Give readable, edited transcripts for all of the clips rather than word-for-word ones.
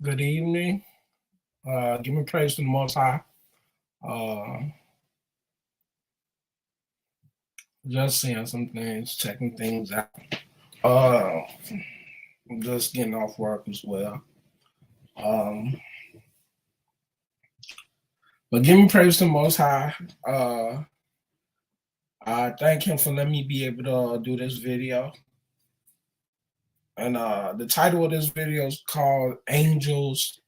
Good evening. Give me praise to the Most High. Uh, just seeing some things, checking things out. Uh, just getting off work as well. Um, but give me praise to the Most High. Uh, I thank Him for letting me be able to do this video. And the title of this video is called Angels,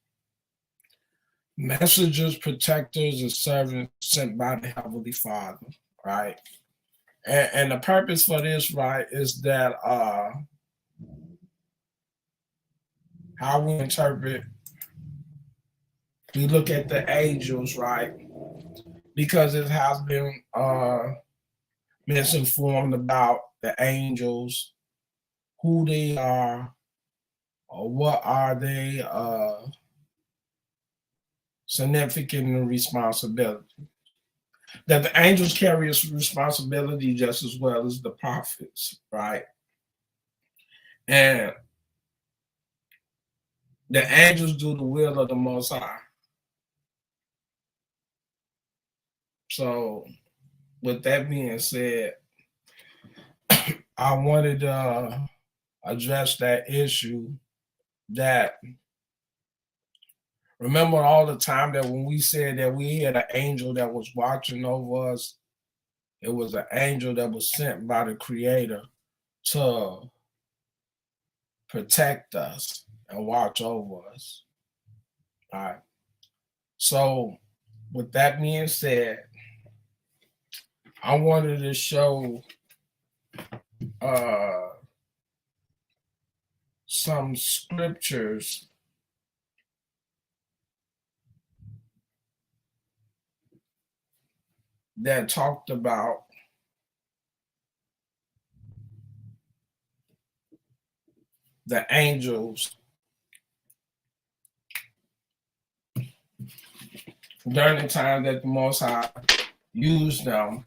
Messengers, Protectors, and Servants Sent by the Heavenly Father, right? And the purpose for this, right, is that how we interpret, we look at the angels, right? Because it has been misinformed about the angels, who they are, or what are they, significant and responsibility. That the angels carry a responsibility just as well as the prophets, right? And the angels do the will of the Most High. So, with that being said, I wanted to address that issue. That remember all the time that when we said that we had an angel that was watching over us, it was an angel that was sent by the Creator to protect us and watch over us. All right. So, with that being said, I wanted to show uh, some scriptures that talked about the angels during the time that the Most High used them,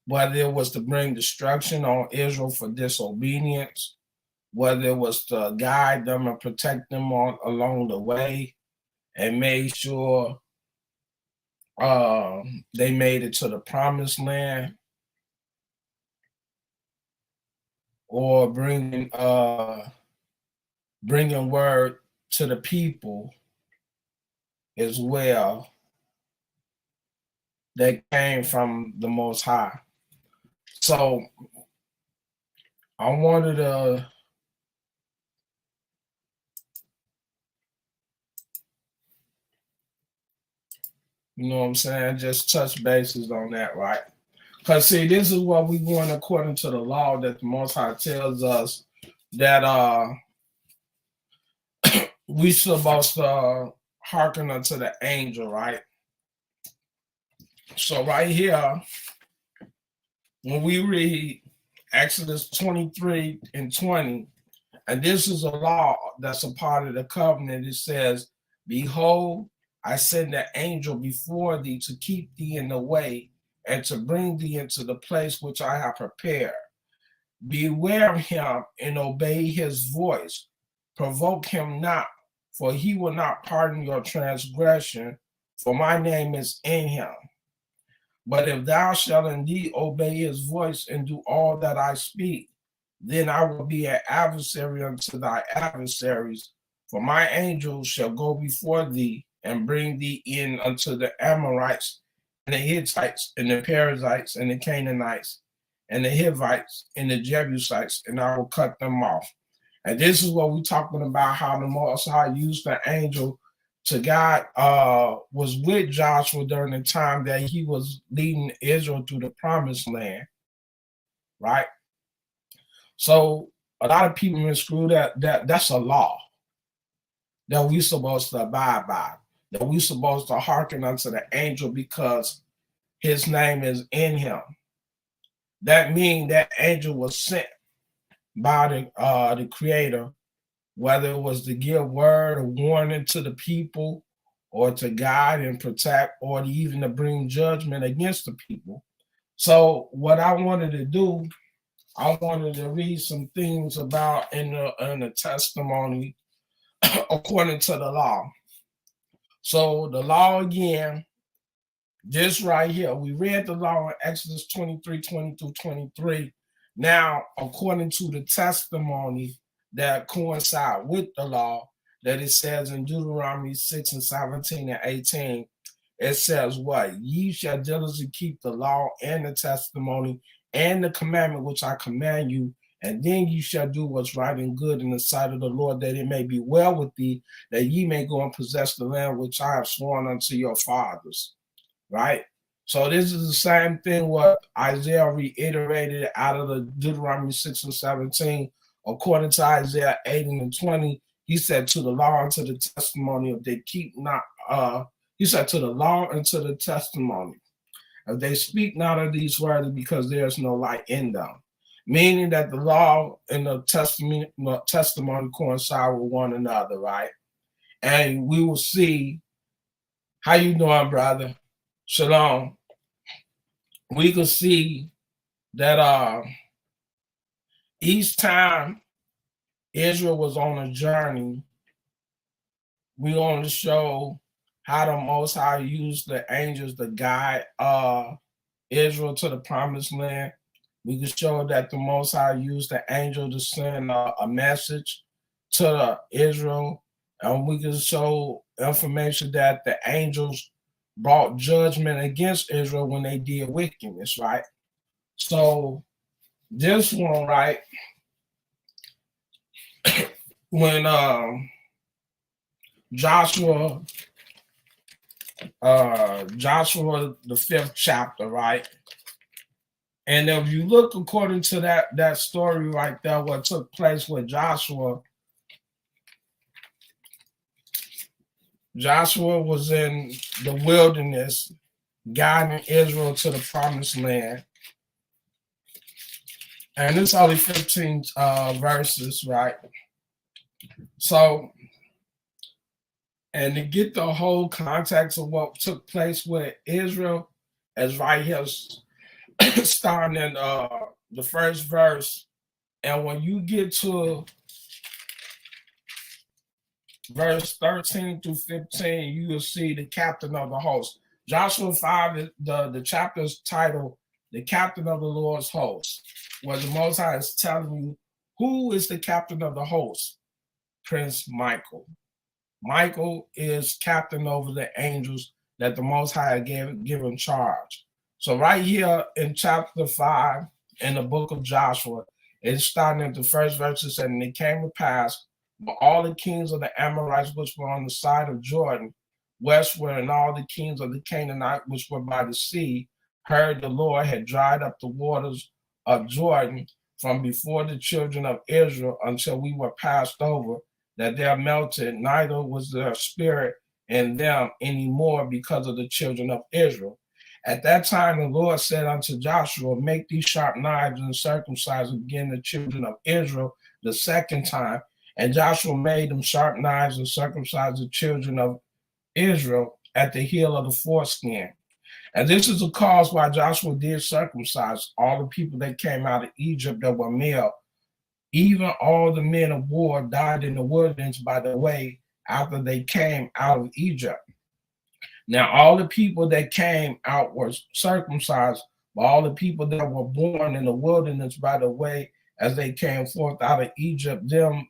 whether it was to bring destruction on Israel for disobedience, whether it was to guide them and protect them along the way, and made sure they made it to the promised land, or bringing word to the people as well that came from the Most High. So I wanted to you know what I'm saying, just touch bases on that, right? Because see, this is what we're going according to the law that the Most High tells us that we supposed to hearken unto the angel, right? So right here, when we read Exodus 23 and 20, and this is a law that's a part of the covenant, it says, behold, I send the angel before thee to keep thee in the way and to bring thee into the place which I have prepared. Beware of him and obey his voice. Provoke him not, for he will not pardon your transgression, for my name is in him. But if thou shalt indeed obey his voice and do all that I speak, then I will be an adversary unto thy adversaries, for my angels shall go before thee and bring thee in unto the Amorites and the Hittites and the Perizzites and the Canaanites and the Hivites and the Jebusites, and I will cut them off. And this is what we're talking about, how the Most High used the angel to God, was with Joshua during the time that he was leading Israel through the promised land, right? So a lot of people misconstrue that's a law that we supposed to abide by, that we supposed to hearken unto the angel because his name is in him. That means that angel was sent by the Creator, whether it was to give word or warning to the people, or to guide and protect, or even to bring judgment against the people. So what I wanted to do, I wanted to read some things about in the testimony according to the law. So the law again, this right here, we read the law in Exodus 23, 20 through 23. Now, according to the testimony that coincide with the law, that it says in Deuteronomy 6 and 17 and 18, it says what? Ye shall diligently keep the law and the testimony and the commandment which I command you, and then you shall do what's right and good in the sight of the Lord, that it may be well with thee, that ye may go and possess the land which I have sworn unto your fathers. Right? So this is the same thing what Isaiah reiterated out of the Deuteronomy 6 and 17. According to Isaiah 18 and 20, he said, to the law and to the testimony, if they keep not, he said, to the law and to the testimony, if they speak not of these words, because there is no light in them. Meaning that the law and the testimony coincide with one another, right? And we will see, how you doing, brother? Shalom. We can see that each time Israel was on a journey, we want to show how the Most High used the angels to guide Israel to the promised land. We can show that the Most High used the angel to send a message to Israel, and we can show information that the angels brought judgment against Israel when they did wickedness, right? So this one, right, when Joshua, the 5th chapter, right? And if you look according to that story right there, what took place with Joshua was in the wilderness, guiding Israel to the promised land. And it's only 15 verses, right? So, and to get the whole context of what took place with Israel, as right here, starting in the first verse, and when you get to verse 13 through 15, you will see the captain of the host. Joshua 5, the chapter's titled, The Captain of the Lord's Host, where the Most High is telling you who is the captain of the host? Prince Michael. Michael is captain over the angels that the Most High given charge. So right here in chapter 5 in the book of Joshua, it's starting at the first verse, it said, and it came to pass, but all the kings of the Amorites which were on the side of Jordan, westward, and all the kings of the Canaanite which were by the sea, heard the Lord had dried up the waters of Jordan from before the children of Israel until we were passed over, that there melted, neither was there spirit in them any more because of the children of Israel. At that time, the Lord said unto Joshua, make these sharp knives and circumcise again the children of Israel the second time. And Joshua made them sharp knives and circumcised the children of Israel at the heel of the foreskin. And this is the cause why Joshua did circumcise all the people that came out of Egypt that were male. Even all the men of war died in the wilderness by the way after they came out of Egypt. Now, all the people that came out were circumcised, but all the people that were born in the wilderness by the way as they came forth out of Egypt, them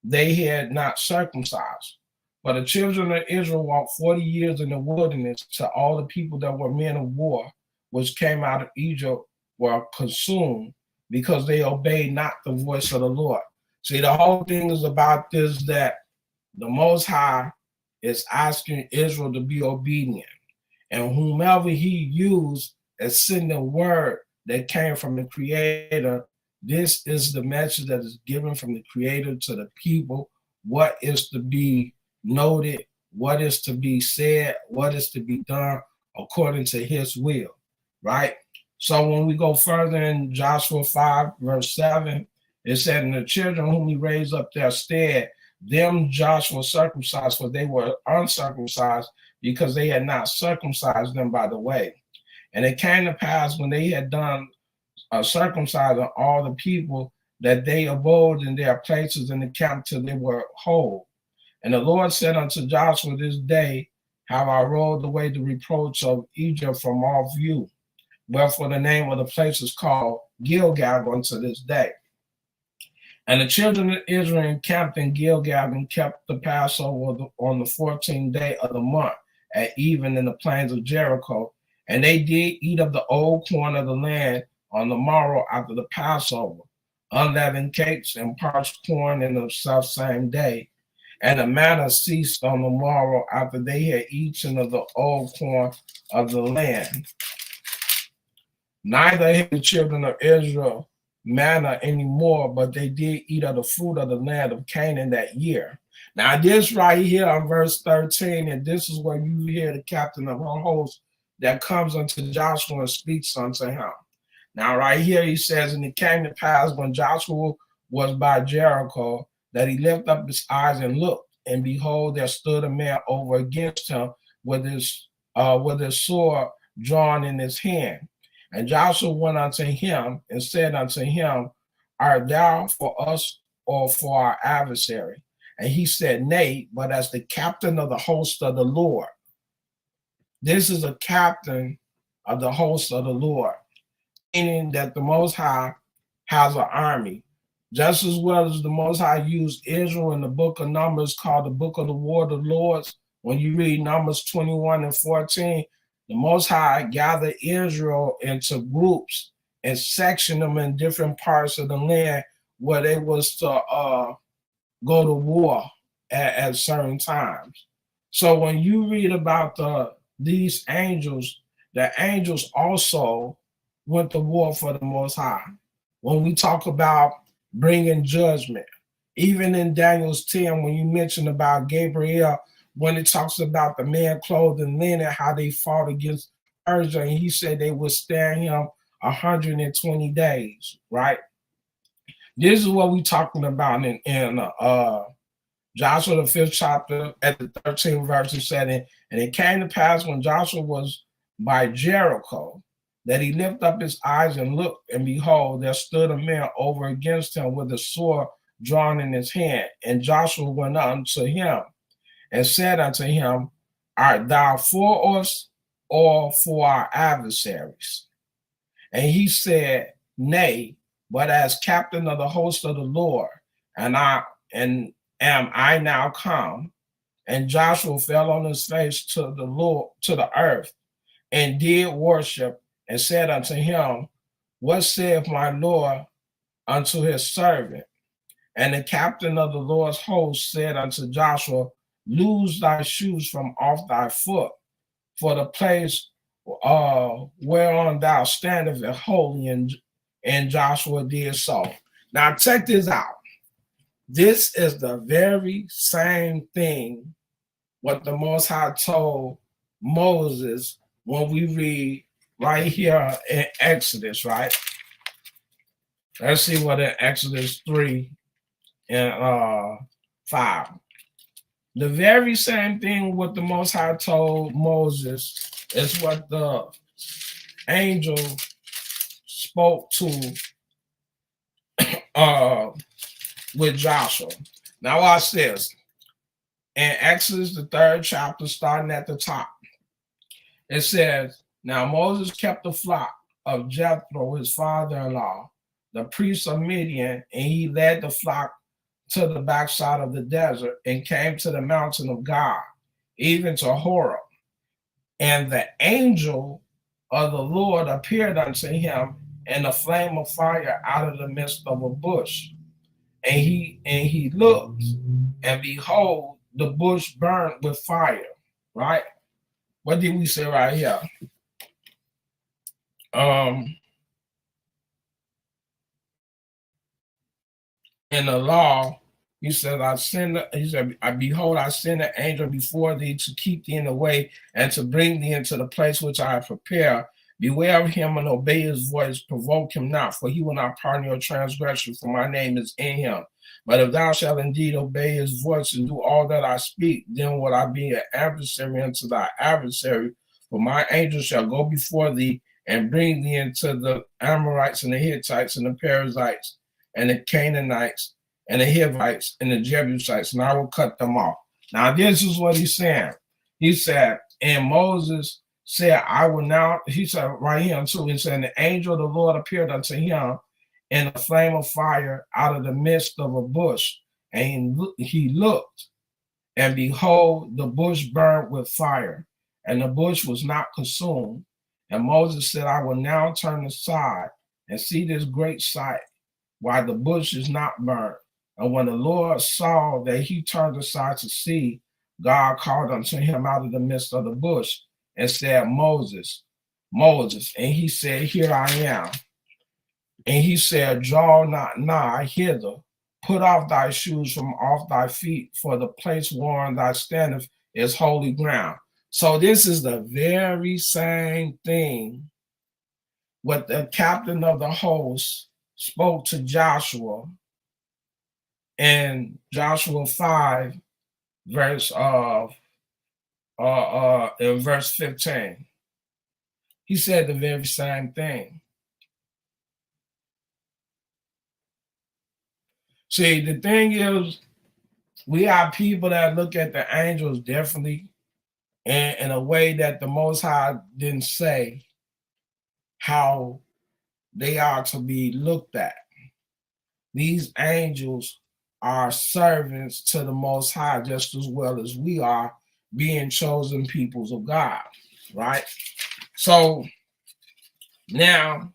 they had not circumcised. But the children of Israel walked 40 years in the wilderness till all the people that were men of war, which came out of Egypt, were consumed because they obeyed not the voice of the Lord. See, the whole thing is about this, that the Most High is asking Israel to be obedient. And whomever he used as sending word that came from the Creator, this is the message that is given from the Creator to the people, what is to be noted, what is to be said, what is to be done according to his will, right? So when we go further in Joshua 5, verse 7, it said, and the children whom he raised up their stead, them Joshua circumcised, for they were uncircumcised, because they had not circumcised them by the way. And it came to pass when they had done circumcising all the people, that they abode in their places in the camp till they were whole. And the Lord said unto Joshua, this day have I rolled away the reproach of Egypt from off you. Wherefore the name of the place is called Gilgal unto this day. And the children of Israel encamped in Gilgal and kept the Passover on the 14th day of the month at even in the plains of Jericho. And they did eat of the old corn of the land on the morrow after the Passover, unleavened cakes and parched corn in the self same day. And the manna ceased on the morrow after they had eaten of the old corn of the land. Neither had the children of Israel manna anymore, but they did eat of the fruit of the land of Canaan that year. Now, this right here on verse 13, and this is where you hear the captain of her host that comes unto Joshua and speaks unto him. Now, right here, he says, and it came to pass when Joshua was by Jericho that he lifted up his eyes and looked, and behold, there stood a man over against him with his sword drawn in his hand. And Joshua went unto him and said unto him, art thou for us or for our adversary? And he said, nay, but as the captain of the host of the Lord. This is a captain of the host of the Lord, meaning that the Most High has an army. Just as well as the Most High used Israel in the book of Numbers, called the book of the war of the Lords. When you read Numbers 21 and 14, the Most High gathered Israel into groups and sectioned them in different parts of the land where they was to go to war at certain times. So when you read about these angels, the angels also went to war for the Most High. When we talk about bringing judgment, even in Daniel's 10, when you mention about Gabriel, when it talks about the man clothed in linen, how they fought against Persia, and he said they would stand him 120 days, right? This is what we're talking about in Joshua, the 5th chapter, at the 13th verse. It said, and it came to pass when Joshua was by Jericho, that he lifted up his eyes and looked, and behold, there stood a man over against him with a sword drawn in his hand. And Joshua went unto him and said unto him, art thou for us or for our adversaries? And he said, nay, but as captain of the host of the Lord, and am I now come? And Joshua fell on his face to the Lord, to the earth, and did worship, and said unto him, what saith my Lord unto his servant? And the captain of the Lord's host said unto Joshua, loose thy shoes from off thy foot, for the place whereon thou standest is holy. And Joshua did so. Now check this out. This is the very same thing what the Most High told Moses when we read right here in Exodus, right? Let's see what in Exodus 3 and 5. The very same thing what the Most High told Moses is what the angel spoke to with Joshua. Now watch this. In Exodus, the 3rd chapter, starting at the top, it says, now Moses kept the flock of Jethro, his father-in-law, the priest of Midian, and he led the flock to the backside of the desert and came to the mountain of God, even to Horeb. And the angel of the Lord appeared unto him in a flame of fire out of the midst of a bush. And he looked, and behold, the bush burned with fire, right? What did we say right here? In the law, he said, behold, I send an angel before thee to keep thee in the way and to bring thee into the place which I have prepared. Beware of him and obey his voice, provoke him not, for he will not pardon your transgression, for my name is in him. But if thou shalt indeed obey his voice and do all that I speak, then will I be an adversary unto thy adversary, for my angel shall go before thee and bring thee into the Amorites and the Hittites and the Perizzites and the Canaanites and the Hivites and the Jebusites, and I will cut them off. Now, this is what he's saying. He said, and Moses said, I will now, he said right here too, he said, the angel of the Lord appeared unto him in a flame of fire out of the midst of a bush. And he looked, and behold, the bush burned with fire, and the bush was not consumed. And Moses said, I will now turn aside and see this great sight, why the bush is not burned. And when the Lord saw that he turned aside to see, God called unto him out of the midst of the bush and said, Moses, Moses. And he said, Here I am. And he said, Draw not nigh hither, put off thy shoes from off thy feet, for the place whereon thou standest is holy ground. So this is the very same thing what the captain of the host spoke to Joshua in Joshua 5, verse in verse 15. He said the very same thing. See, the thing is, we have people that look at the angels differently and in a way that the Most High didn't say how they are to be looked at. These angels are servants to the Most High just as well as we are, being chosen peoples of God, right? So now,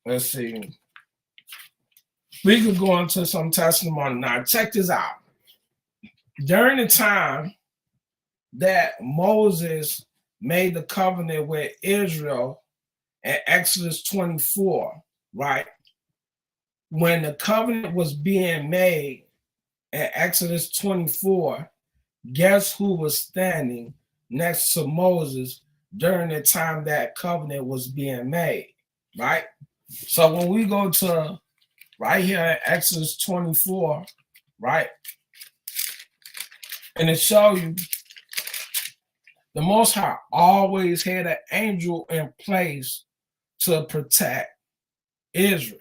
let's see. We could go into some testimony. Now, check this out. During the time that Moses made the covenant with Israel in Exodus 24, right? When the covenant was being made in Exodus 24, guess who was standing next to Moses during the time that covenant was being made, right? So when we go to right here in Exodus 24, right? And it shows you the Most High always had an angel in place to protect Israel.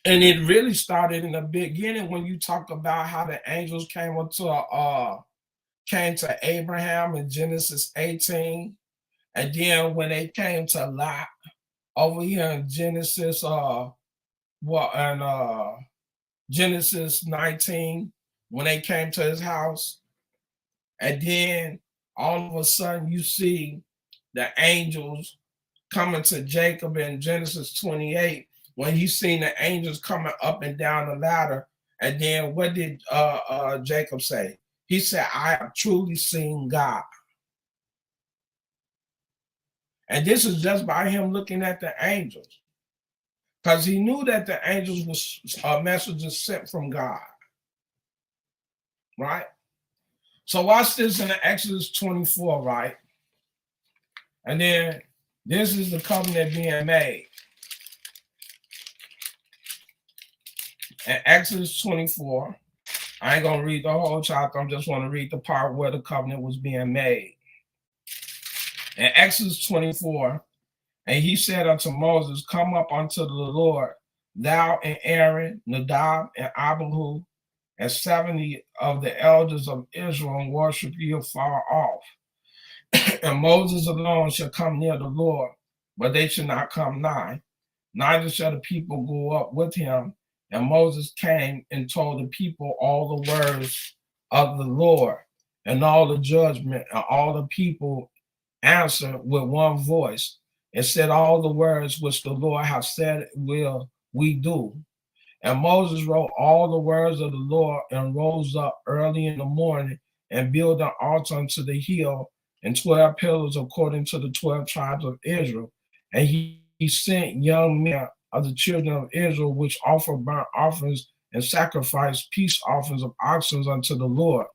And it really started in the beginning when you talk about how the angels came to Abraham in Genesis 18. And then when they came to Lot over here in Genesis Genesis 19, when they came to his house. And then all of a sudden you see the angels coming to Jacob in Genesis 28, when he seen the angels coming up and down the ladder. And then what did Jacob say? He said, I have truly seen God. And this is just by him looking at the angels, because he knew that the angels was messages sent from God, right? So watch this in Exodus 24, right? And then this is the covenant being made. In Exodus 24, I ain't going to read the whole chapter. I just want to read the part where the covenant was being made. In Exodus 24, and he said unto Moses, Come up unto the Lord, thou and Aaron, Nadab and Abihu, and 70 of the elders of Israel, and worship you far off. And Moses alone shall come near the Lord, but they shall not come nigh. Neither shall the people go up with him. And Moses came and told the people all the words of the Lord and all the judgment, and all the people answered with one voice and said, All the words which the Lord hath said will we do. And Moses wrote all the words of the Lord and rose up early in the morning and built an altar unto the hill and 12 pillars according to the 12 tribes of Israel. And he sent young men of the children of Israel, which offer burnt offerings and sacrifice peace offerings of oxen unto the Lord.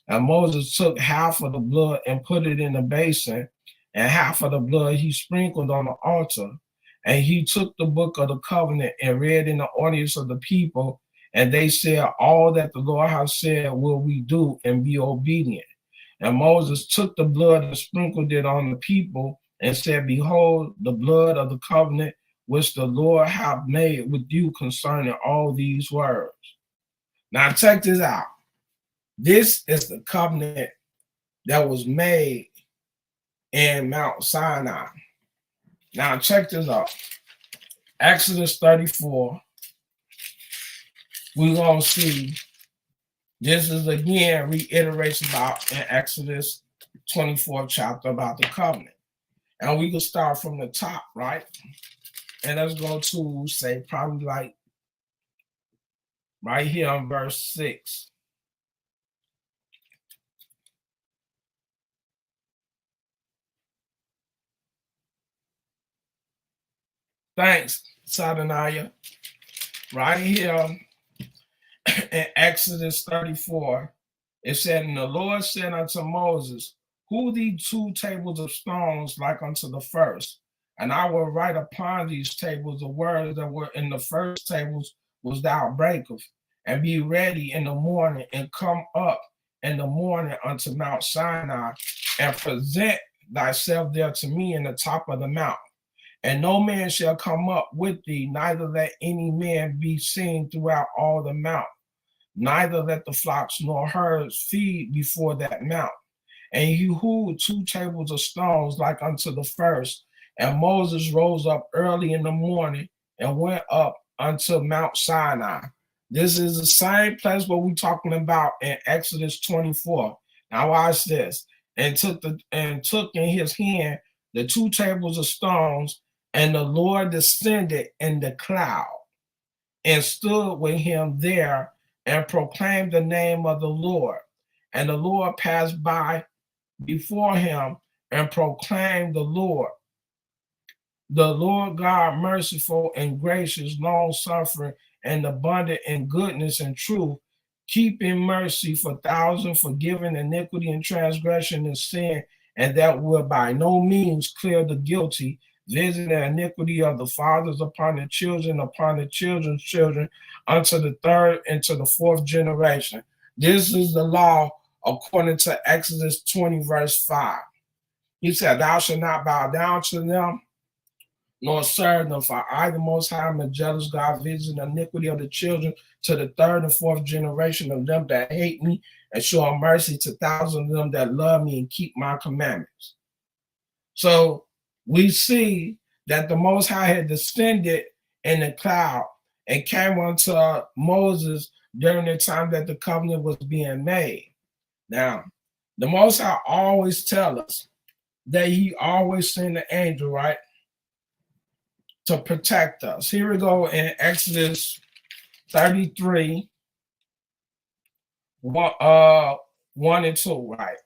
And Moses took half of the blood and put it in the basin, and half of the blood he sprinkled on the altar. And he took the book of the covenant and read in the audience of the people, and they said, All that the Lord has said will we do, and be obedient. And Moses took the blood and sprinkled it on the people, and said, Behold, the blood of the covenant which the Lord hath made with you concerning all these words. Now check this out. This is the covenant that was made in Mount Sinai. Now check this out. Exodus 34. We're going to see this is again reiteration about in Exodus 24 chapter about the covenant. And we can start from the top, right? And let's go to say probably like right here on verse 6. Thanks, Sadanaya. Right here in Exodus 34, it said, and the Lord said unto Moses, who these 2 tables of stones like unto the first? And I will write upon these tables the words that were in the first tables was thou breaketh, and be ready in the morning, and come up in the morning unto Mount Sinai, and present thyself there to me in the top of the mountain. And no man shall come up with thee, neither let any man be seen throughout all the mountain, neither let the flocks nor herds feed before that mountain. And he hewed 2 tables of stones like unto the first. And Moses rose up early in the morning and went up unto Mount Sinai. This is the same place what we're talking about in Exodus 24. Now watch this. And took in his hand the 2 tables of stones, and the Lord descended in the cloud and stood with him there and proclaimed the name of the Lord. And the Lord passed by before him and proclaimed the Lord God, merciful and gracious, long suffering and abundant in goodness and truth, keeping mercy for thousands, forgiving iniquity and transgression and sin, and that will by no means clear the guilty, visiting the iniquity of the fathers upon the children's children, unto the 3rd and to the 4th generation. This is the law according to Exodus 20, verse 5. He said, thou shalt not bow down to them, nor serve them, for I, the Most High, am a jealous God, visiting the iniquity of the children to the 3rd and 4th generation of them that hate me, and show mercy to thousands of them that love me and keep my commandments. So we see that the Most High had descended in the cloud and came unto Moses during the time that the covenant was being made. Now, the Most High always tell us that he always send an angel, right, to protect us. Here we go in Exodus 33, 1 and 2, right?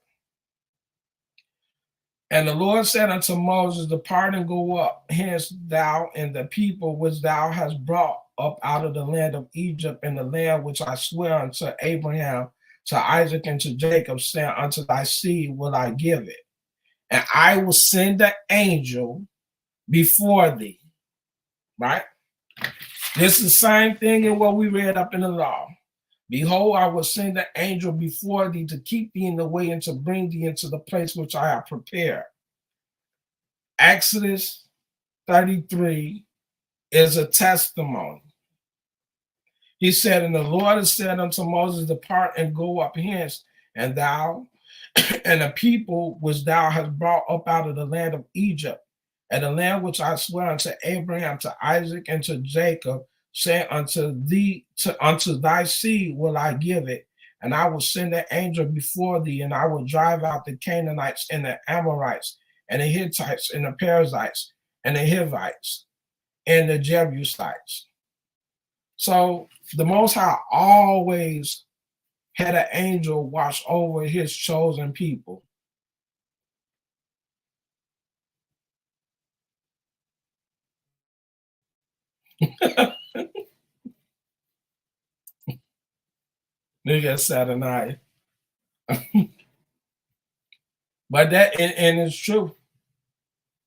And the Lord said unto Moses, depart and go up, hence thou and the people which thou hast brought up out of the land of Egypt, and the land which I swear unto Abraham, to Isaac, and to Jacob, saying, unto thy seed will I give it. And I will send an angel before thee. Right? This is the same thing in what we read up in the law. Behold, I will send an angel before thee to keep thee in the way and to bring thee into the place which I have prepared. Exodus 33 is a testimony. He said, and the Lord has said unto Moses, depart and go up hence, and thou and the people which thou hast brought up out of the land of Egypt, and the land which I swear unto Abraham, to Isaac, and to Jacob, saying, unto thy seed will I give it, and I will send an angel before thee, and I will drive out the Canaanites and the Amorites and the Hittites and the Perizzites and the Hivites and the Jebusites. So the Most High always had an angel watch over his chosen people. Nigga Saturday night. But that, and it's true.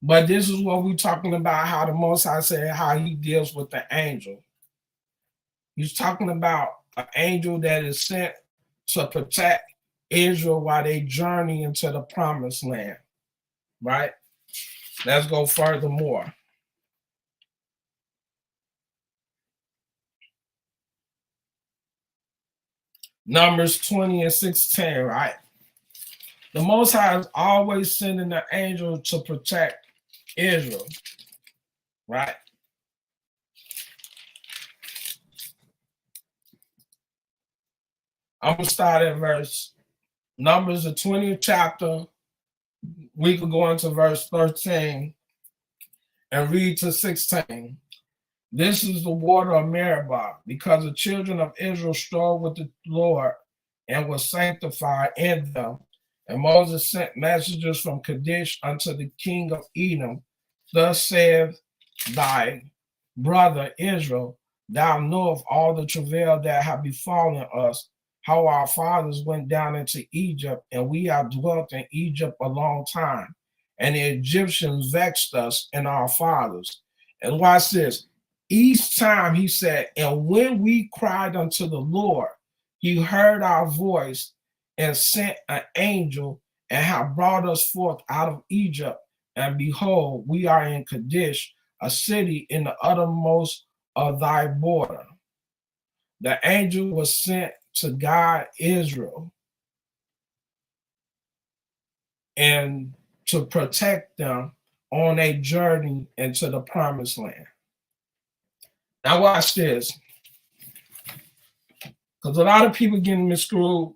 But this is what we're talking about, how the Most High said how he deals with the angel. He's talking about an angel that is sent to protect Israel while they journey into the promised land. Right? Let's go furthermore. Numbers 20 and 16, right? The Most High is always sending an angel to protect Israel, right? I'm going to start at Numbers, the 20th chapter. We could go into verse 13 and read to 16. This is the water of Meribah, because the children of Israel strove with the Lord and was sanctified in them. And Moses sent messengers from Kadesh unto the king of Edom. Thus saith thy brother Israel, thou knowest all the travail that have befallen us, how our fathers went down into Egypt, and we have dwelt in Egypt a long time. And the Egyptians vexed us and our fathers. And watch this. Each time he said, and when we cried unto the Lord, he heard our voice and sent an angel and have brought us forth out of Egypt. And behold, we are in Kadesh, a city in the uttermost of thy border. The angel was sent to guide Israel and to protect them on a journey into the promised land. Now watch this, because a lot of people getting miscrewed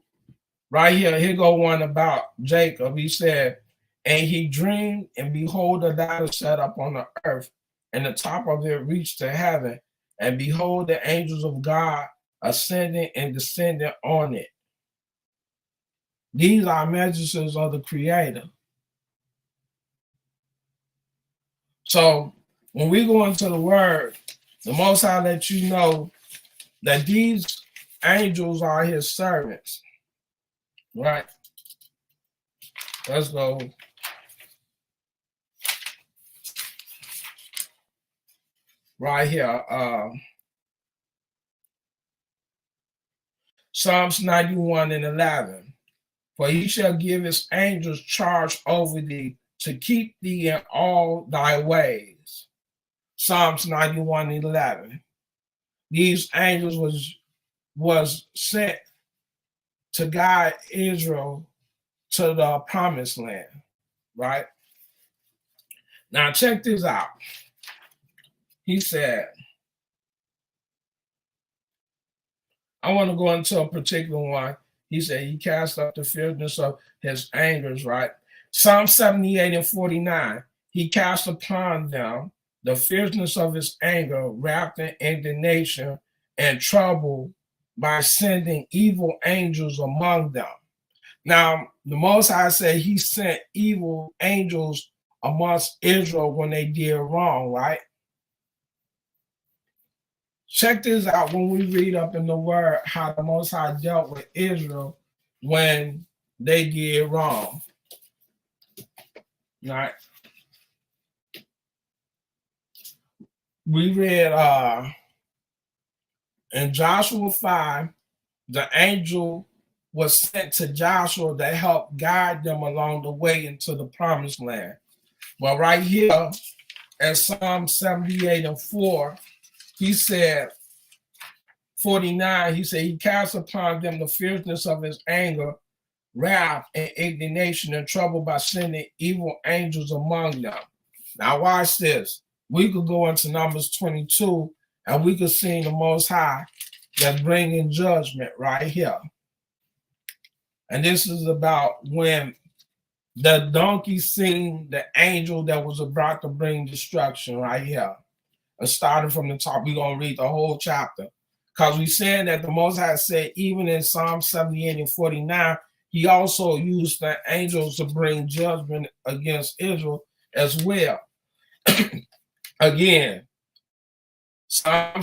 right here. Here go one about Jacob. He said, and he dreamed, and behold, a ladder set up on the earth, and the top of it reached to heaven. And behold, the angels of God ascending and descending on it. These are messages of the Creator. So when we go into the Word, the Most High let you know that these angels are His servants, right? Let's go. Right here, Psalms 91 and 11. For he shall give his angels charge over thee to keep thee in all thy ways. Psalms 91 and 11. These angels was sent to guide Israel to the promised land, right? Now check this out. He said, I want to go into a particular one. He said he cast up the fierceness of his angers, right? Psalm 78 and 49. He cast upon them the fierceness of his anger, wrapped in indignation and trouble by sending evil angels among them. Now, the Most High said he sent evil angels amongst Israel when they did wrong, right? Check this out when we read up in the Word how the Most High dealt with Israel when they did wrong. Right? We read in Joshua 5, the angel was sent to Joshua to help guide them along the way into the promised land. But right here in Psalm 78 and 4, he said, 49, he said, he cast upon them the fierceness of his anger, wrath, and indignation and trouble by sending evil angels among them. Now watch this. We could go into Numbers 22 and we could see the Most High that's bringing judgment right here. And this is about when the donkey seen the angel that was about to bring destruction right here. And starting from the top, we're going to read the whole chapter. Because we're saying that the Most High said, even in Psalm 78 and 49, he also used the angels to bring judgment against Israel as well. Again, Psalm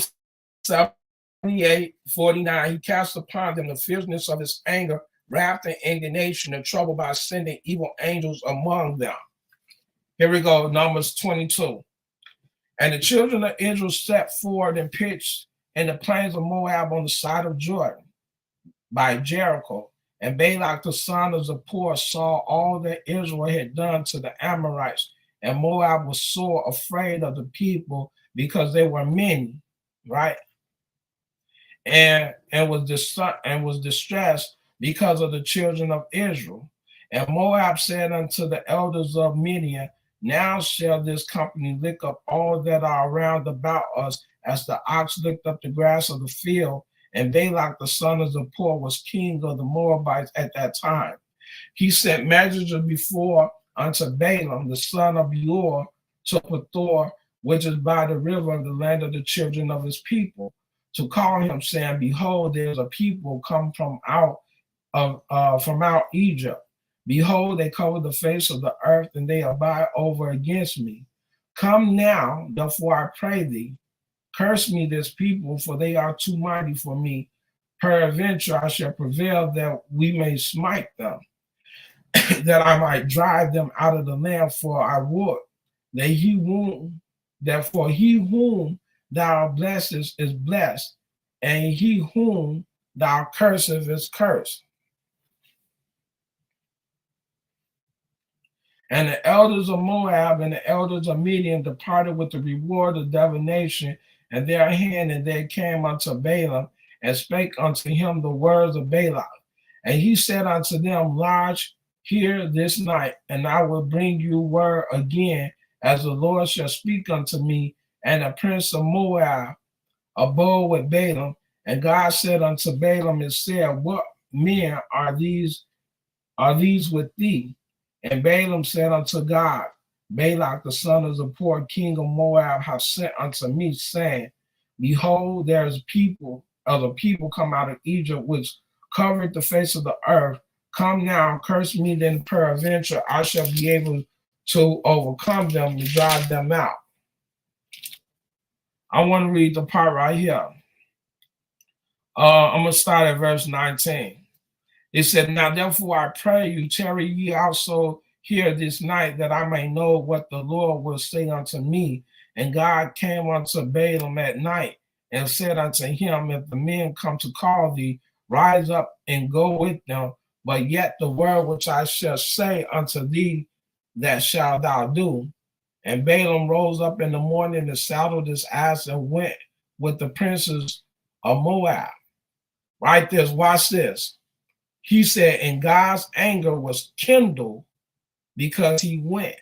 78, 49, he cast upon them the fierceness of his anger, wrath and indignation and trouble by sending evil angels among them. Here we go, Numbers 22. And the children of Israel stepped forward and pitched in the plains of Moab on the side of Jordan by Jericho. And Balak the son of Zippor saw all that Israel had done to the Amorites. And Moab was sore afraid of the people because they were many, right? was distressed because of the children of Israel. And Moab said unto the elders of Midian, now shall this company lick up all that are around about us, as the ox licked up the grass of the field. And Balak the son of Zippor was king of the Moabites at that time. He sent messengers before unto Balaam the son of Beor to Pethor, which is by the river of the land of the children of his people, to call him, saying, behold, there is a people come from out Egypt. Behold, they cover the face of the earth, and they abide over against me. Come now, therefore I pray thee, curse me this people, for they are too mighty for me. Peradventure I shall prevail that we may smite them, that I might drive them out of the land, for I would that he whom thou blessest is blessed, and he whom thou cursest is cursed. And the elders of Moab and the elders of Midian departed with the reward of divination in their hand, and they came unto Balaam and spake unto him the words of Balak. And he said unto them, lodge here this night, and I will bring you word again, as the Lord shall speak unto me. And the prince of Moab abode with Balaam. And God said unto Balaam and said, what men are these with thee? And Balaam said unto God, Balak the son of Zippor, king of Moab, hath sent unto me, saying, behold, there is other people come out of Egypt, which covered the face of the earth. Come now, curse me, then peradventure I shall be able to overcome them and drive them out. I want to read the part right here. I'm going to start at verse 19. It said, now therefore I pray you, tarry ye also here this night, that I may know what the Lord will say unto me. And God came unto Balaam at night and said unto him, if the men come to call thee, rise up and go with them. But yet the word which I shall say unto thee, that shalt thou do. And Balaam rose up in the morning and saddled his ass and went with the princes of Moab. Right there, watch this. He said, and God's anger was kindled because he went.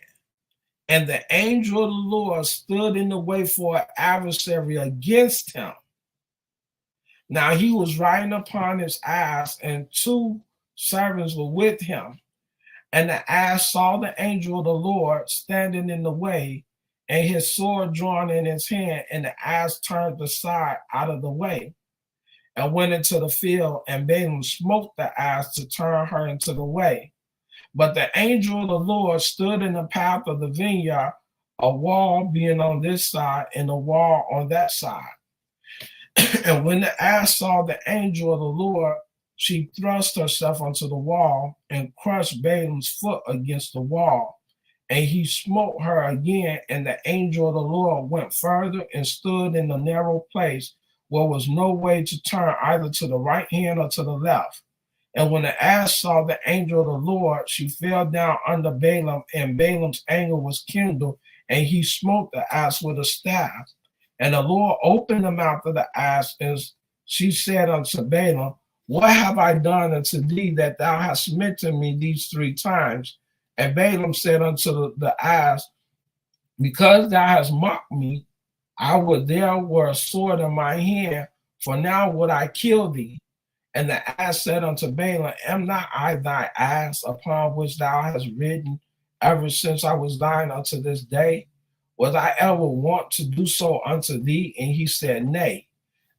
And the angel of the Lord stood in the way for an adversary against him. Now he was riding upon his ass, and two servants were with him. And the ass saw the angel of the Lord standing in the way, and his sword drawn in his hand, and the ass turned aside out of the way and went into the field, and Balaam smote the ass to turn her into the way. But the angel of the Lord stood in the path of the vineyard, a wall being on this side and a wall on that side. And when the ass saw the angel of the Lord, she thrust herself onto the wall and crushed Balaam's foot against the wall. And he smote her again, and the angel of the Lord went further and stood in the narrow place where was no way to turn either to the right hand or to the left. And when the ass saw the angel of the Lord, she fell down under Balaam, and Balaam's anger was kindled, and he smote the ass with a staff. And the Lord opened the mouth of the ass, and she said unto Balaam, what have I done unto thee, that thou hast smitten me these 3 times? And Balaam said unto the ass, because thou hast mocked me, I would there were a sword in my hand, for now would I kill thee. And the ass said unto Balaam, am not I thy ass, upon which thou hast ridden ever since I was thine unto this day? Was I ever wont to do so unto thee? And he said, nay.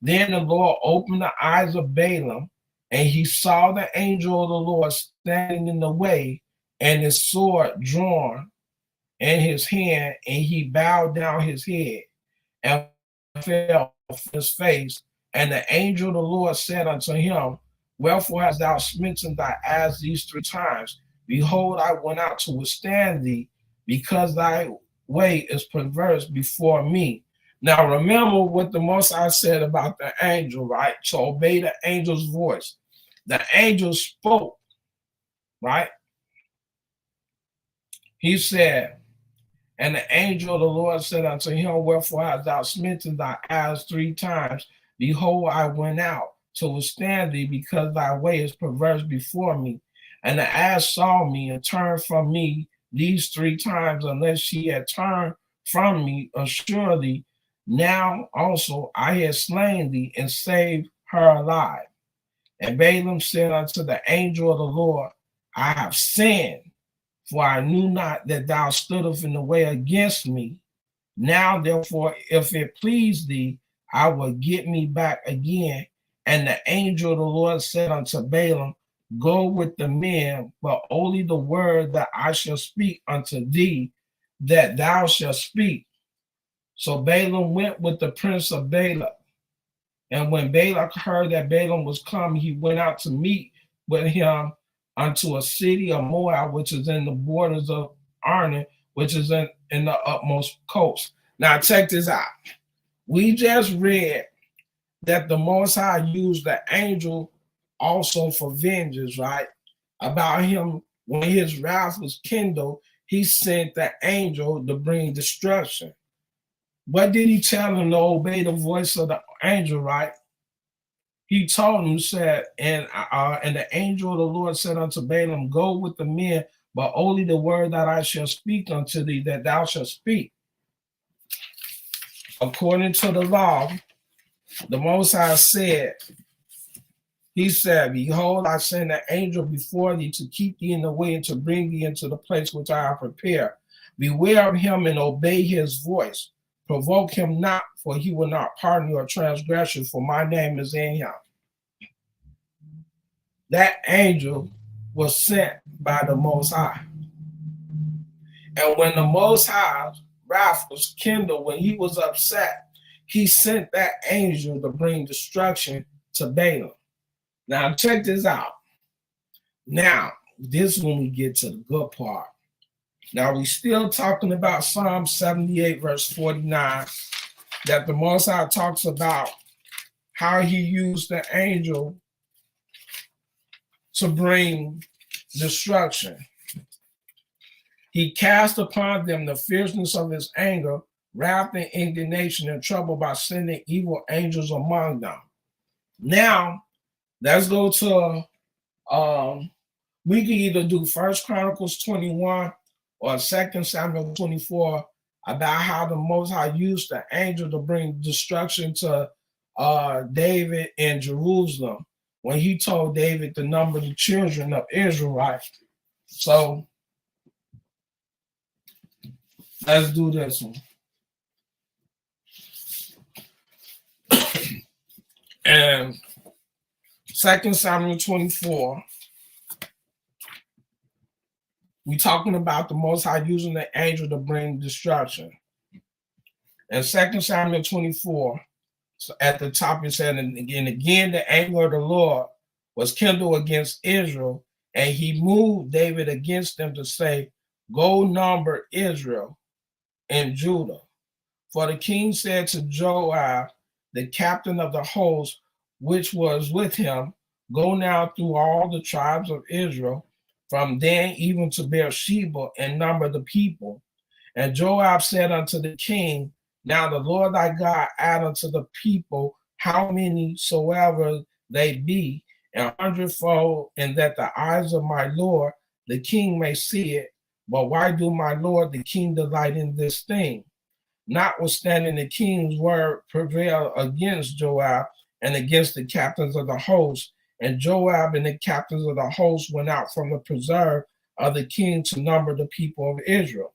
Then the Lord opened the eyes of Balaam, and he saw the angel of the Lord standing in the way, and his sword drawn in his hand, and he bowed down his head and fell on his face. And the angel of the Lord said unto him, wherefore hast thou smitten thy ass these 3 times? Behold, I went out to withstand thee, because thy way is perverse before me. Now remember what the Most High said about the angel, right? To obey the angel's voice. The angel spoke, right? He said, and the angel of the Lord said unto him, wherefore hast thou smitten thy ass 3 times? Behold, I went out to withstand thee, because thy way is perverse before me. And the ass saw me and turned from me these 3 times, unless she had turned from me, assuredly, now also I had slain thee and saved her alive. And Balaam said unto the angel of the Lord, I have sinned, for I knew not that thou stoodest in the way against me. Now, therefore, if it please thee, I will get me back again. And the angel of the Lord said unto Balaam, Go with the men, but only the word that I shall speak unto thee, that thou shalt speak. So Balaam went with the prince of Balak. And when Balak heard that Balaam was come, he went out to meet with him unto a city of Moab, which is in the borders of Arnon, which is in the utmost coast. Now, check this out. We just read that the Most High used the angel also for vengeance, right? About him, when his wrath was kindled, he sent the angel to bring destruction. What did he tell him to obey the voice of the angel, right? He told him, said, and the angel of the Lord said unto Balaam, Go with the men, but only the word that I shall speak unto thee, that thou shalt speak. According to the law, the Most High said, he said, Behold, I send an angel before thee to keep thee in the way and to bring thee into the place which I have prepared. Beware of him and obey his voice. Provoke him not, for he will not pardon your transgression, for my name is in him. That angel was sent by the Most High. And when the Most High's wrath was kindled, when he was upset, he sent that angel to bring destruction to Balaam. Now, check this out. Now, this is when we get to the good part. Now, we're still talking about Psalm 78, verse 49, that the Most High talks about how he used the angel to bring destruction. He cast upon them the fierceness of his anger, wrath and indignation and trouble by sending evil angels among them. Now, let's go to, we can either do 1 Chronicles 21 or 2 Samuel 24 about how the Most High used the angel to bring destruction to David in Jerusalem when he told David to number the children of Israel, right? So let's do this one. And 2 Samuel 24, we talking about the Most High using the angel to bring destruction. And 2 Samuel 24, so at the top it said, and again the anger of the Lord was kindled against Israel, and he moved David against them to say, Go number Israel and Judah. For the king said to Joab, the captain of the host, which was with him, Go now through all the tribes of Israel, from Dan even to Beersheba, and number the people. And Joab said unto the king, Now the Lord thy God add unto the people how many soever they be, 100-fold, and that the eyes of my Lord the king may see it. But why do my Lord the king delight in this thing? Notwithstanding, the king's word prevailed against Joab and against the captains of the host. And Joab and the captains of the host went out from the preserve of the king to number the people of Israel.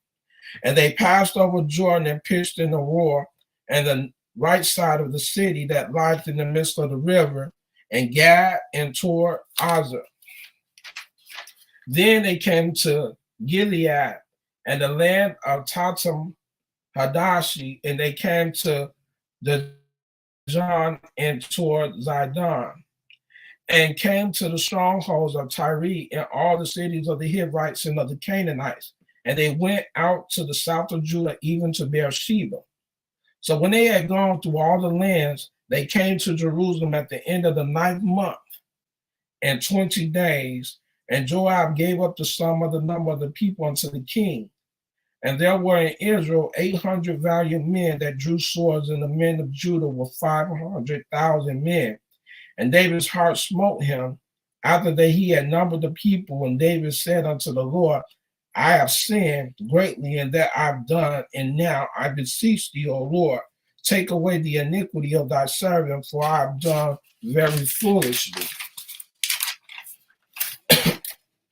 And they passed over Jordan and pitched in the war, and the right side of the city that lies in the midst of the river, and Gad and toward Azar. Then they came to Gilead and the land of Tatam Hadashi, and they came to the John and toward Zidon, and came to the strongholds of Tyre and all the cities of the Hivites and of the Canaanites. And they went out to the south of Judah, even to Beersheba. So when they had gone through all the lands, they came to Jerusalem at the end of the 9th month and 20 days. And Joab gave up the sum of the number of the people unto the king. And there were in Israel 800 valiant men that drew swords, and the men of Judah were 500,000 men. And David's heart smote him after that he had numbered the people. And David said unto the Lord, I have sinned greatly in that I've done, and now I beseech thee, O Lord, take away the iniquity of thy servant, for I have done very foolishly.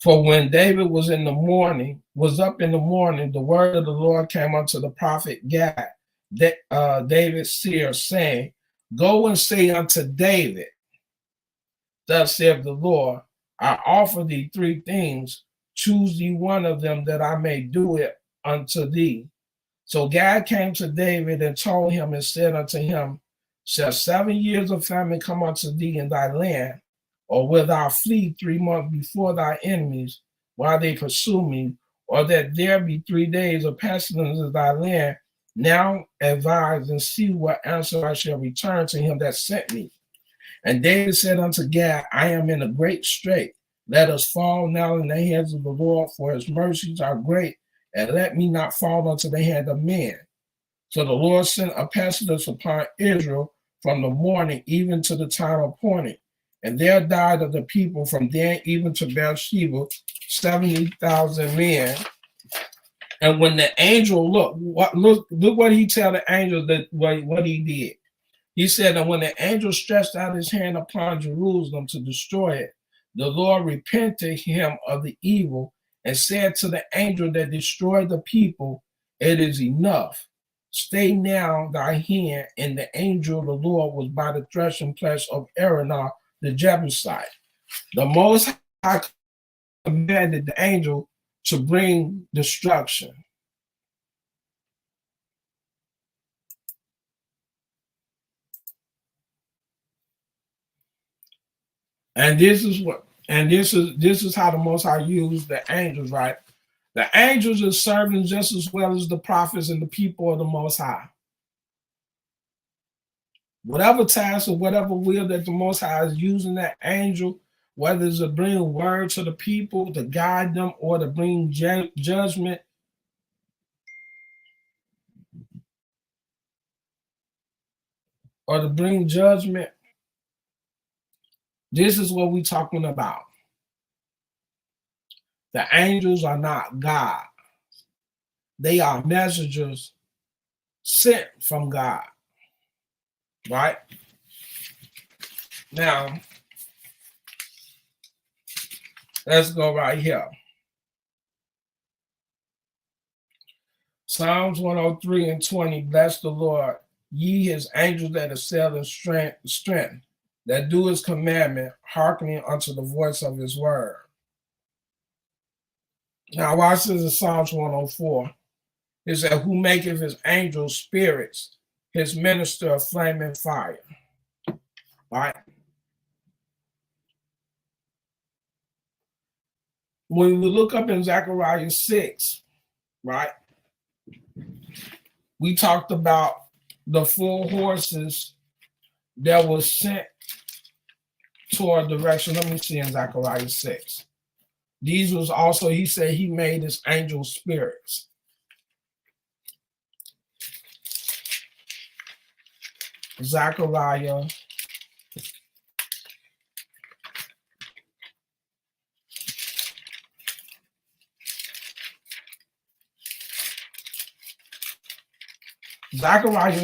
For when David was up in the morning, the word of the Lord came unto the prophet Gad, David's seer, saying, Go and say unto David, Thus saith the Lord, I offer thee 3 things. Choose thee one of them, that I may do it unto thee. So Gad came to David and told him and said unto him, Shall 7 years of famine come unto thee in thy land? Or wilt thou flee 3 months before thy enemies while they pursue me? Or that there be 3 days of pestilence in thy land? Now advise and see what answer I shall return to him that sent me. And David said unto Gad, I am in a great strait. Let us fall now in the hands of the Lord, for his mercies are great, and let me not fall unto the hand of men. So the Lord sent a pestilence upon Israel from the morning even to the time appointed. And there died of the people from Dan even to Beersheba 70,000 men. And when the angel look what he tell the angel that what he did. He said that when the angel stretched out his hand upon Jerusalem to destroy it, the Lord repented him of the evil and said to the angel that destroyed the people, It is enough. Stay now thy hand. And the angel of the Lord was by the threshing place of Araunah the Jebusite. The Most High commanded the angel to bring destruction. And this is how the Most High used the angels, right? The angels are serving just as well as the prophets and the people of the Most High. Whatever task or whatever will that the Most High is using that angel, whether it's to bring word to the people, to guide them, or to bring judgment, this is what we're talking about. The angels are not God. They are messengers sent from God. Right? Now, let's go right here. Psalms 103 and 20, bless the Lord, ye his angels that excel in strength, that do his commandment, hearkening unto the voice of his word. Now watch this in Psalms 104. It said, who maketh his angels spirits, his minister of flaming fire. Right? When we look up in Zechariah 6, right, we talked about the 4 horses that was sent toward direction. Let me see in Zechariah 6. These was also, he said he made his angel spirits. Zechariah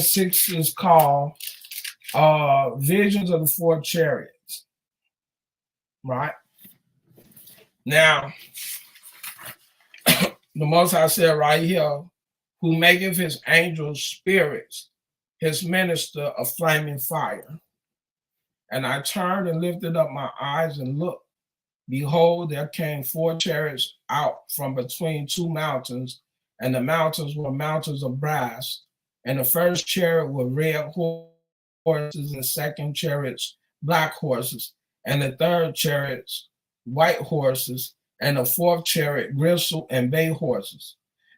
6 is called Visions of the 4 Chariots. Right? Now, the Most High said right here, who maketh his angels spirits, his minister of flaming fire. And I turned and lifted up my eyes and looked. Behold, there came 4 chariots out from between 2 mountains, and the mountains were mountains of brass. And the first chariot were red horses, and the second chariots black horses, and the third chariots white horses, and the 4th chariot gristle and bay horses.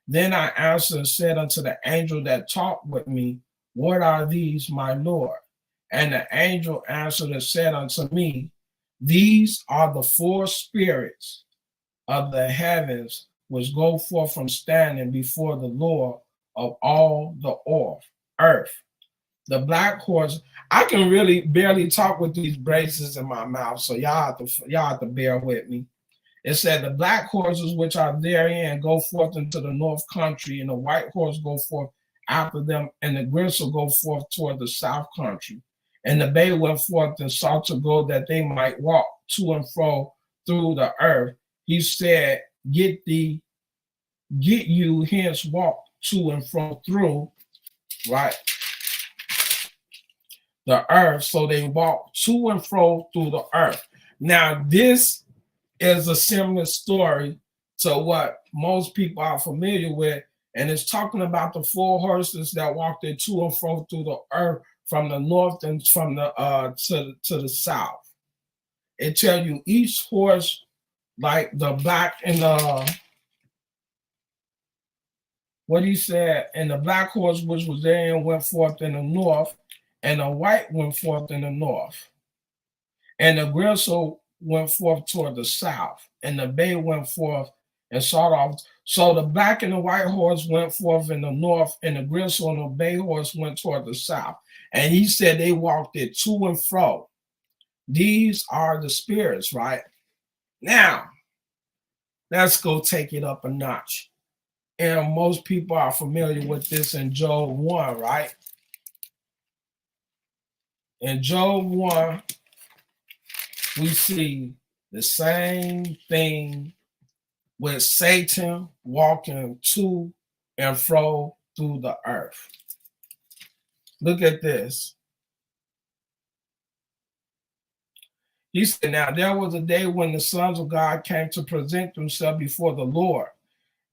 Then I answered and said unto the angel that talked with me, what are these, my Lord? And the angel answered and said unto me, these are the 4 spirits of the heavens which go forth from standing before the Lord of all the earth. The black horse, I can really barely talk with these braces in my mouth, so y'all have to bear with me. It said the black horses which are therein go forth into the north country, and the white horse go forth after them, and the gristle go forth toward the south country. And the bay went forth and sought to go that they might walk to and fro through the earth. He said, get you hence walk to and fro through, right, the earth. So they walk to and fro through the earth. Now, this is a similar story to what most people are familiar with, and it's talking about the 4 horses that walked it to and fro through the earth from the north and from the to the south. It tells you each horse, like the black and the what he said, and the black horse which was there and went forth in the north, and the white went forth in the north, and the gristle went forth toward the south, and the bay went forth and sought off. So the black and the white horse went forth in the north, and the gristle and the bay horse went toward the south. And he said they walked it to and fro. These are the spirits, right? Now, let's go take it up a notch. And most people are familiar with this in Job 1, right? In Job 1, we see the same thing with Satan walking to and fro through the earth. Look at this. He said, now there was a day when the sons of God came to present themselves before the Lord,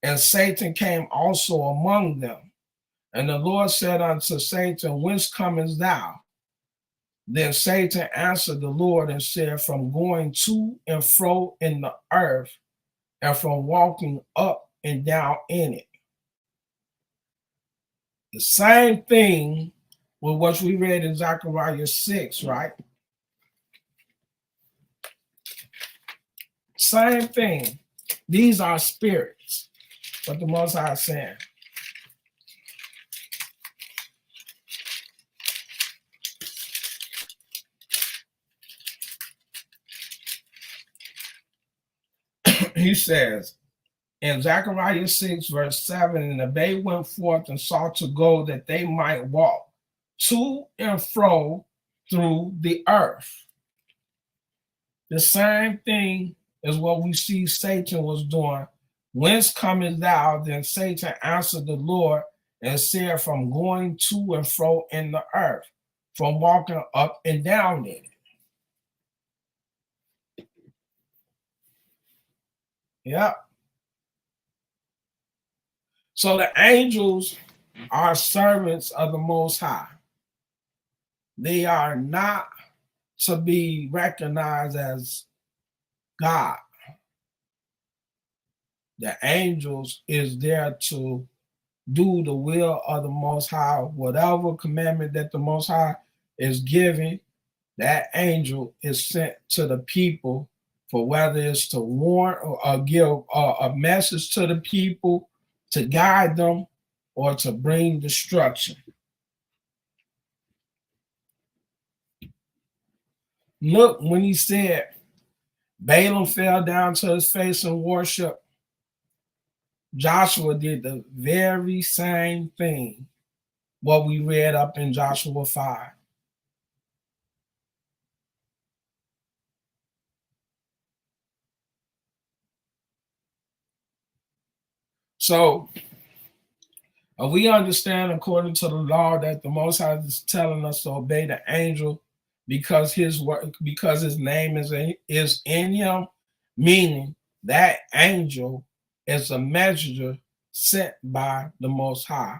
and Satan came also among them. And the Lord said unto Satan, whence comest thou? Then Satan answered the Lord and said, from going to and fro in the earth, and from walking up and down in it. The same thing with what we read in Zechariah 6, right? Same thing. These are spirits, what the Most High is saying. He says in Zechariah 6, verse 7, and the bay went forth and sought to go that they might walk to and fro through the earth. The same thing is what we see Satan was doing. Whence comest thou? Then Satan answered the Lord and said, from going to and fro in the earth, from walking up and down in it. Yeah. So the angels are servants of the Most High. They are not to be recognized as God. The angels is there to do the will of the Most High. Whatever commandment that the Most High is giving, that angel is sent to the people for whether it's to warn or give a message to the people, to guide them, or to bring destruction. Look, when he said Balaam fell down to his face and worship, Joshua did the very same thing, what we read up in Joshua 5. So we understand according to the law that the Most High is telling us to obey the angel because his name is in him, meaning that angel is a messenger sent by the Most High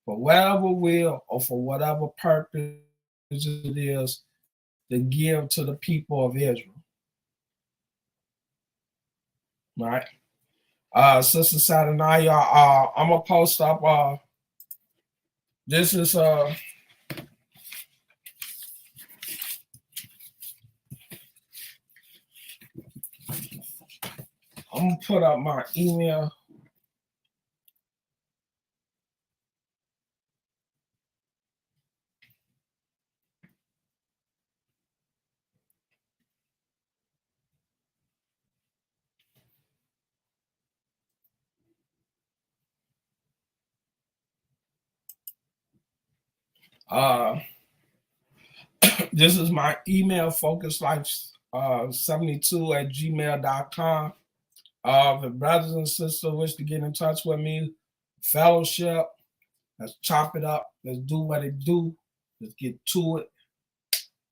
for whatever will or for whatever purpose it is to give to the people of Israel. Right? Sister Satanaya, I'm gonna post up this is I'm I'm gonna put up my email. This is my email, focuslife72@gmail.com. If brothers and sisters wish to get in touch with me, fellowship, let's chop it up. Let's do what it do. Let's get to it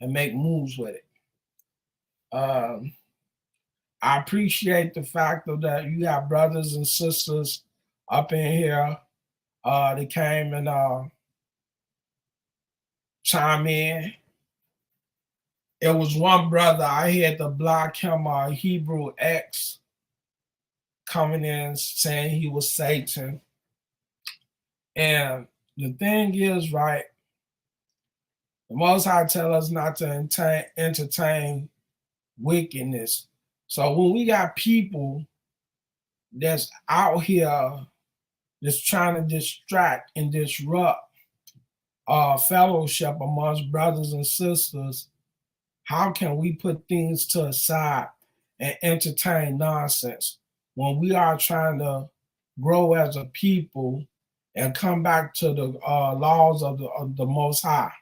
and make moves with it. I appreciate the fact that you have brothers and sisters up in here. They came and chime in. It was one brother I had to block him, Hebrew X, coming in saying he was Satan. And the thing is, right, the Most High tell us not to entertain wickedness. So when we got people that's out here that's trying to distract and disrupt fellowship amongst brothers and sisters, how can we put things to the side and entertain nonsense when we are trying to grow as a people and come back to the laws of the Most High?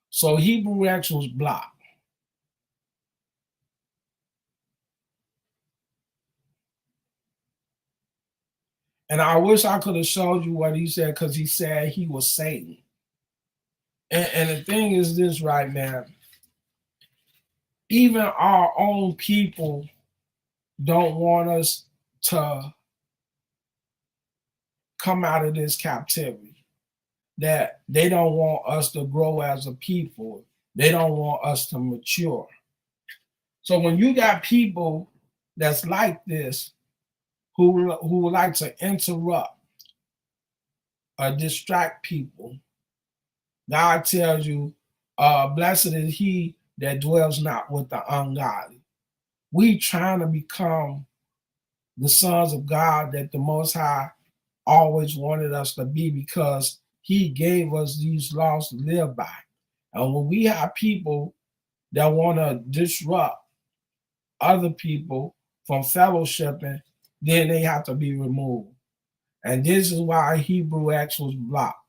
So Hebrew X was blocked. And I wish I could have showed you what he said, because he said he was Satan. And the thing is this, right, man? Even our own people don't want us to come out of this captivity. That they don't want us to grow as a people. They don't want us to mature. So when you got people that's like this, who like to interrupt or distract people, God tells you, blessed is he that dwells not with the ungodly. We trying to become the sons of God that the Most High always wanted us to be, because he gave us these laws to live by. And when we have people that want to disrupt other people from fellowshipping, then they have to be removed. And this is why Hebrew X was blocked.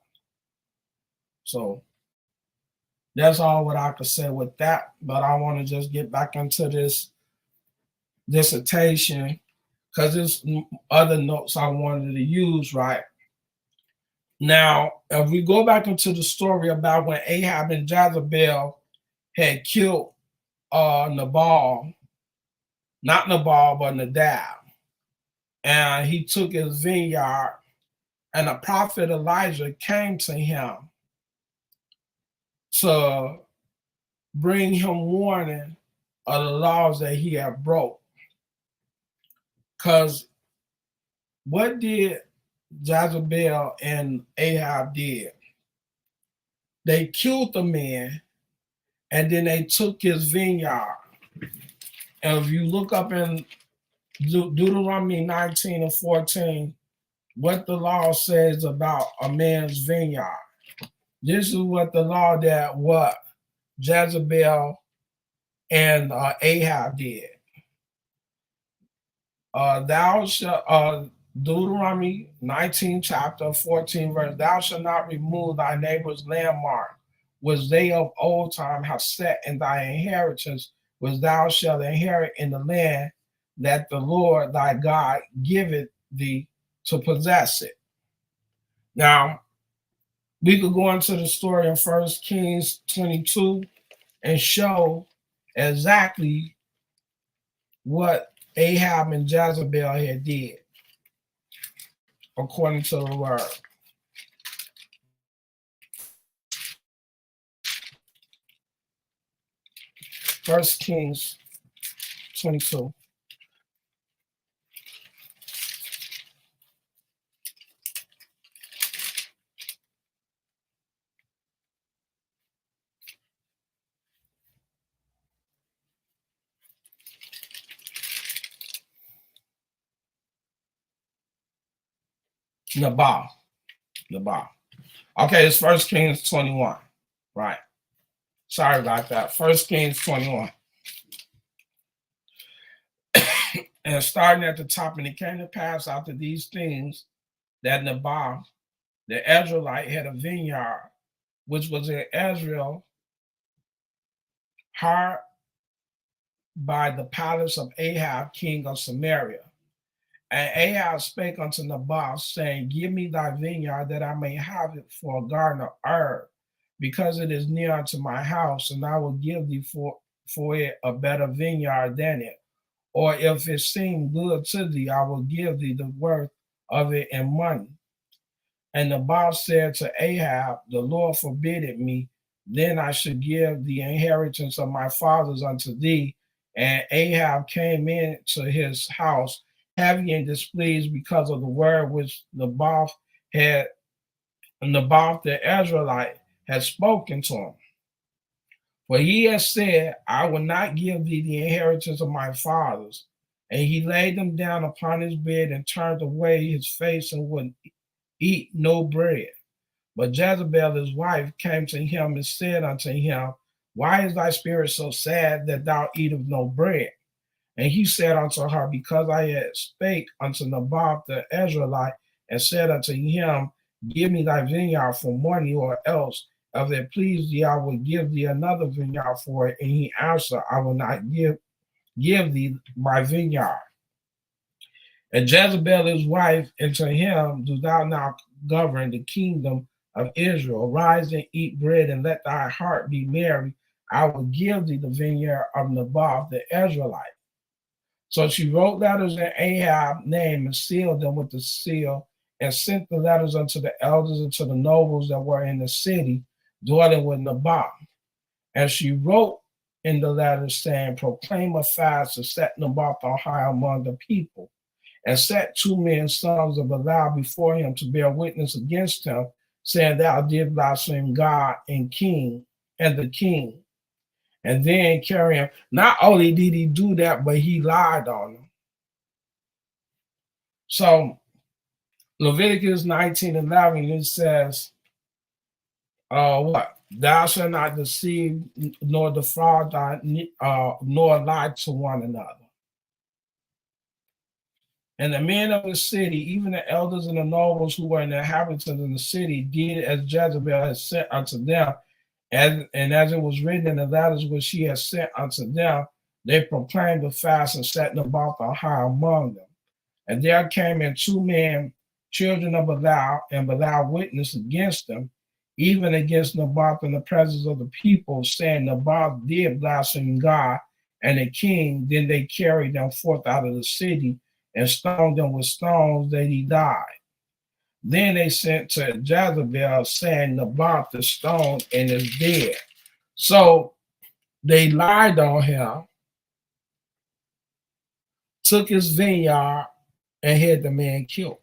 So that's all what I could say with that. But I want to just get back into this dissertation, because there's other notes I wanted to use, right? Now, if we go back into the story about when Ahab and Jezebel had killed Nabal, not Nabal, but Nadab, and he took his vineyard, and the prophet Elijah came to him to bring him warning of the laws that he had broke. Because what did Jezebel and Ahab did? They killed the man, and then they took his vineyard. And if you look up in Deuteronomy 19:14, what the law says about a man's vineyard. This is what the law that what Jezebel and Ahab did. Thou shalt, Deuteronomy 19, chapter 14, verse, thou shalt not remove thy neighbor's landmark, which they of old time have set in thy inheritance, which thou shalt inherit in the land that the Lord thy God giveth thee to possess it. Now, we could go into the story in 1 Kings 22 and show exactly what Ahab and Jezebel had did, according to the word. 1 Kings 22. Naboth. Naboth. Okay, it's 1 Kings 21. Right. Sorry about that. 1 Kings 21. And starting at the top, and it came to pass after these things that Naboth, the Israelite, had a vineyard, which was in Israel, hard by the palace of Ahab, king of Samaria. And Ahab spake unto Naboth, saying, Give me thy vineyard, that I may have it for a garden of herb, because it is near unto my house, and I will give thee for it a better vineyard than it. Or if it seem good to thee, I will give thee the worth of it in money. And Naboth said to Ahab, The Lord forbid it me, then I should give the inheritance of my fathers unto thee. And Ahab came into his house, heavy and displeased because of the word which Naboth the Israelite had spoken to him. For he had said, I will not give thee the inheritance of my fathers. And he laid them down upon his bed and turned away his face and would eat no bread. But Jezebel his wife came to him and said unto him, Why is thy spirit so sad that thou eatest no bread? And he said unto her, Because I had spake unto Naboth the Israelite, and said unto him, Give me thy vineyard for money, or else, if it please thee, I will give thee another vineyard for it. And he answered, I will not give thee my vineyard. And Jezebel his wife, and to him, Do thou now govern the kingdom of Israel? Rise and eat bread, and let thy heart be merry. I will give thee the vineyard of Naboth the Israelite. So she wrote letters in Ahab's name and sealed them with the seal, and sent the letters unto the elders and to the nobles that were in the city, dwelling with Naboth. And she wrote in the letters, saying, Proclaim a fast to set Naboth on high among the people, and set 2 men, sons of Belial, before him to bear witness against him, saying, Thou didst blaspheme God and the king. And then carry him. Not only did he do that, but he lied on them. So Leviticus 19:11, it says, what? Thou shalt not deceive nor defraud nor lie to one another. And the men of the city, even the elders and the nobles who were in the inhabitants in the city, did as Jezebel had sent unto them. And as it was written in the letters which she had sent unto them, they proclaimed the fast and set Naboth on high among them. And there came in 2 men, children of Belial, and Belial witnessed against them, even against Naboth in the presence of the people, saying, Naboth did blaspheme God and the king. Then they carried them forth out of the city and stoned them with stones that he died. Then they sent to Jezebel, saying, Naboth is stoned and is dead. So they lied on him, took his vineyard, and had the man killed.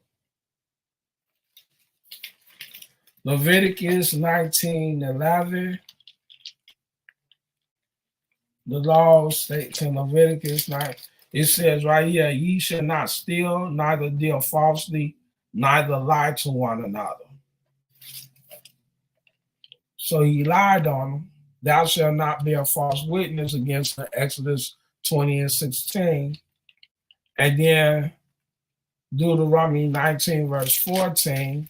Leviticus 19:11. The law states in Leviticus 9, it says right here, Ye shall not steal, neither deal falsely, neither lie to one another. So he lied on them. Thou shalt not bear false witness against the Exodus 20:16. And then Deuteronomy 19, verse 14.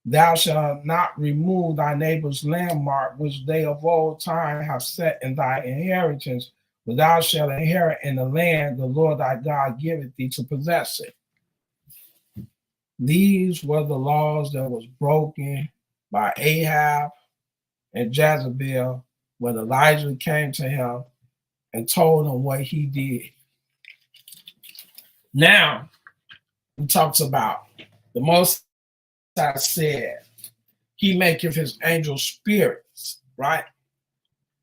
Thou shalt not remove thy neighbor's landmark, which they of old time have set in thy inheritance, but thou shalt inherit in the land the Lord thy God giveth thee to possess it. These were the laws that was broken by Ahab and Jezebel when Elijah came to him and told him what he did. Now, he talks about the Most High said, he maketh his angels spirits, right?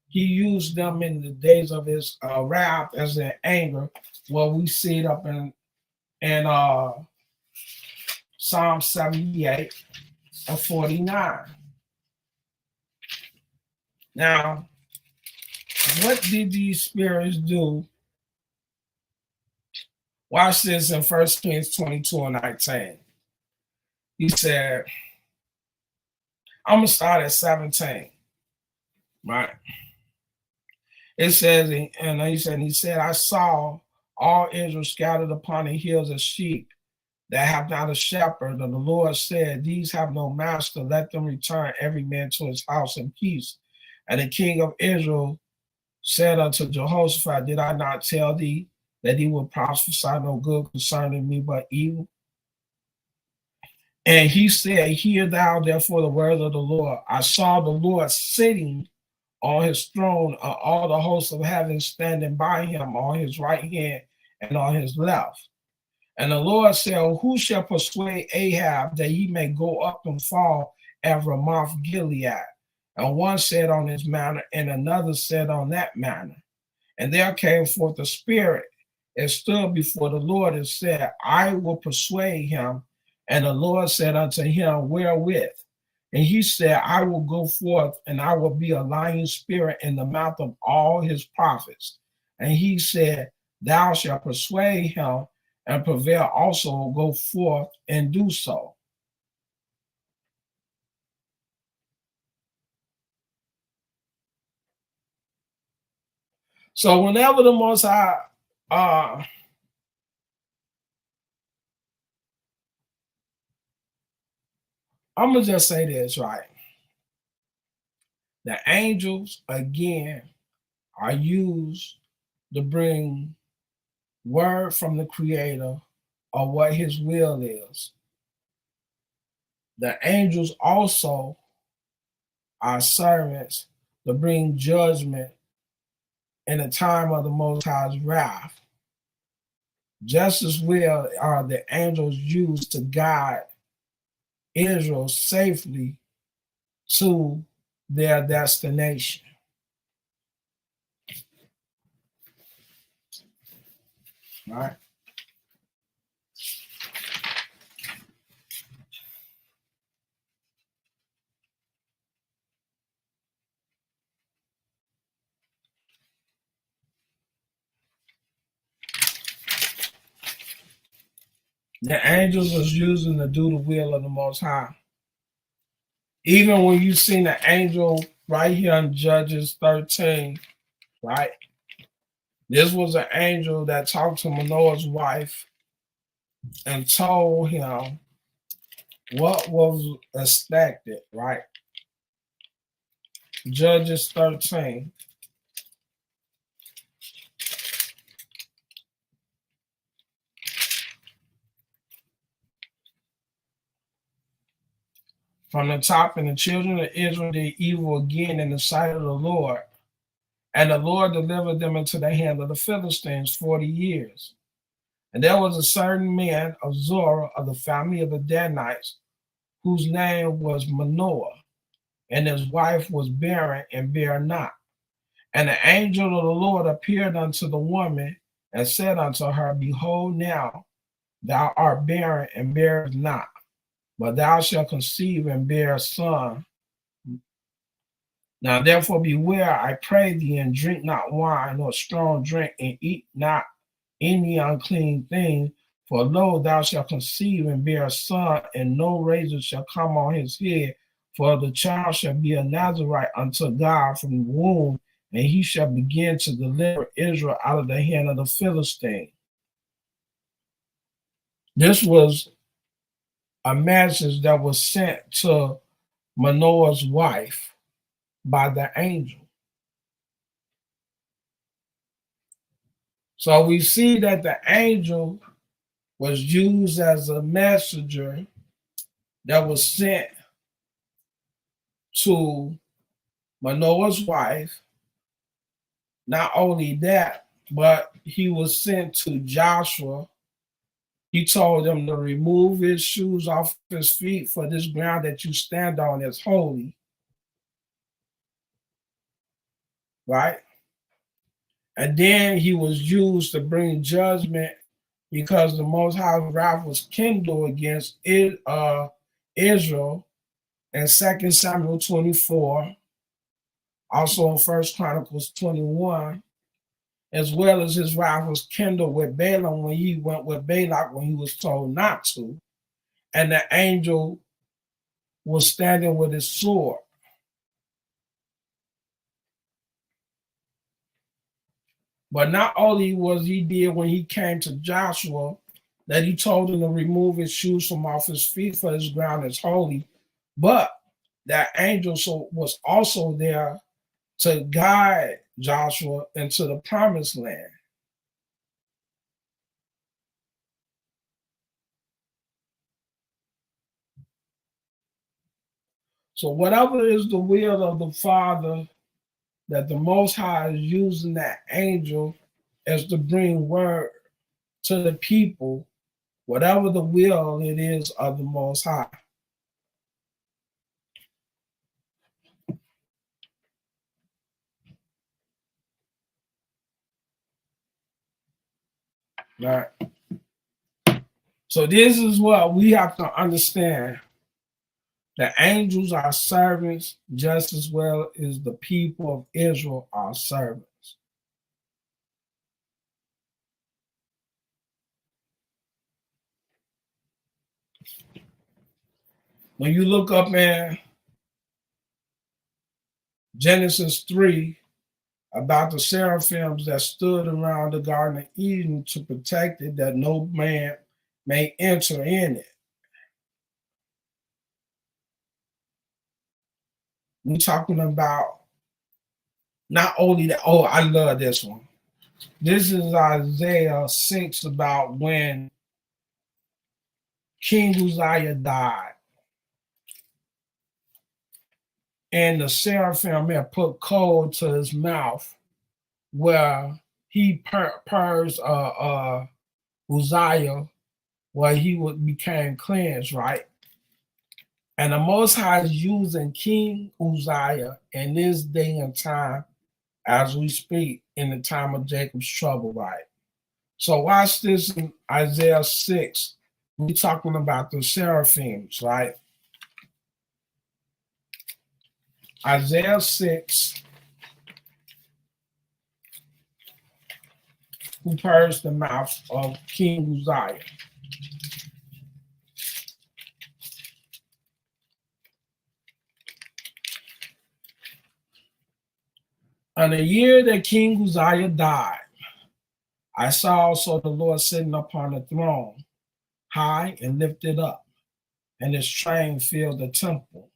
He used them in the days of his wrath as an anger. Well, we see it up in Psalm 78 and 49. Now, what did these spirits do Watch this in 1 Kings 22 and 19. He said, I'm going to start at 17, right? It says, and he said, I saw all Israel scattered upon the hills as sheep that have not a shepherd. And the Lord said, these have no master. Let them return every man to his house in peace. And the king of Israel said unto Jehoshaphat, did I not tell thee that he would prophesy no good concerning me but evil? And he said, hear thou therefore the word of the Lord. I saw the Lord sitting on his throne, all the hosts of heaven standing by him on his right hand and on his left. And the Lord said, who shall persuade Ahab that he may go up and fall at Ramoth Gilead? And one said on this manner, and another said on that manner. And there came forth a spirit and stood before the Lord and said, I will persuade him. And the Lord said unto him, wherewith? And he said, I will go forth and I will be a lying spirit in the mouth of all his prophets. And he said, thou shalt persuade him and prevail also, go forth and do so. So whenever the Most High, I'm going to just say this, right? The angels, again, are used to bring word from the Creator of what his will is. The angels also are servants to bring judgment in the time of the Most High's wrath. Just as well are the angels used to guide Israel safely to their destination. Right? The angels was using to do the will of the Most High. Even when you seen the angel right here in Judges 13, right? This was an angel that talked to Manoah's wife and told him what was expected, right? Judges 13. From the top, and the children of Israel did evil again in the sight of the Lord. And the Lord delivered them into the hand of the Philistines 40 years. And there was a certain man of Zorah of the family of the Danites, whose name was Manoah, and his wife was barren and bare not. And the angel of the Lord appeared unto the woman and said unto her, behold, now thou art barren and bearest not, but thou shalt conceive and bear a son. Now therefore beware, I pray thee, and drink not wine nor strong drink, and eat not any unclean thing. For lo, thou shalt conceive and bear a son, and no razor shall come on his head. For the child shall be a Nazarite unto God from the womb, and he shall begin to deliver Israel out of the hand of the Philistine. This was a message that was sent to Manoah's wife by the angel. So we see that the angel was used as a messenger that was sent to Manoah's wife. Not only that, but he was sent to Joshua. He told him to remove his shoes off his feet, for this ground that you stand on is holy. Right? And then he was used to bring judgment because the Most High wrath was kindled against Israel in 2 Samuel 24, also in 1 Chronicles 21. as well as his wrath was kindled with Balaam when he went with Balak when he was told not to. And the angel was standing with his sword. But not only was he there when he came to Joshua, that he told him to remove his shoes from off his feet, for his ground is holy, but that angel was also there to guide Joshua into the promised land. So whatever is the will of the Father, that the Most High is using that angel as to bring word to the people, whatever the will it is of the Most High. Right. So this is what we have to understand. The angels are servants just as well as the people of Israel are servants. When you look up in Genesis 3 about the seraphims that stood around the Garden of Eden to protect it, that no man may enter in it. We're talking about not only that, oh, I love this one. This is Isaiah 6 about when King Uzziah died. And the seraphim had put coal to his mouth where he purged Uzziah, where he became cleansed, right? And the Most High is using King Uzziah in this day and time as we speak in the time of Jacob's trouble, right? So watch this in Isaiah 6. We're talking about the seraphims, right? Isaiah 6, who purged the mouth of King Uzziah. On the year that King Uzziah died, I saw also the Lord sitting upon the throne, high and lifted up, and his train filled the temple.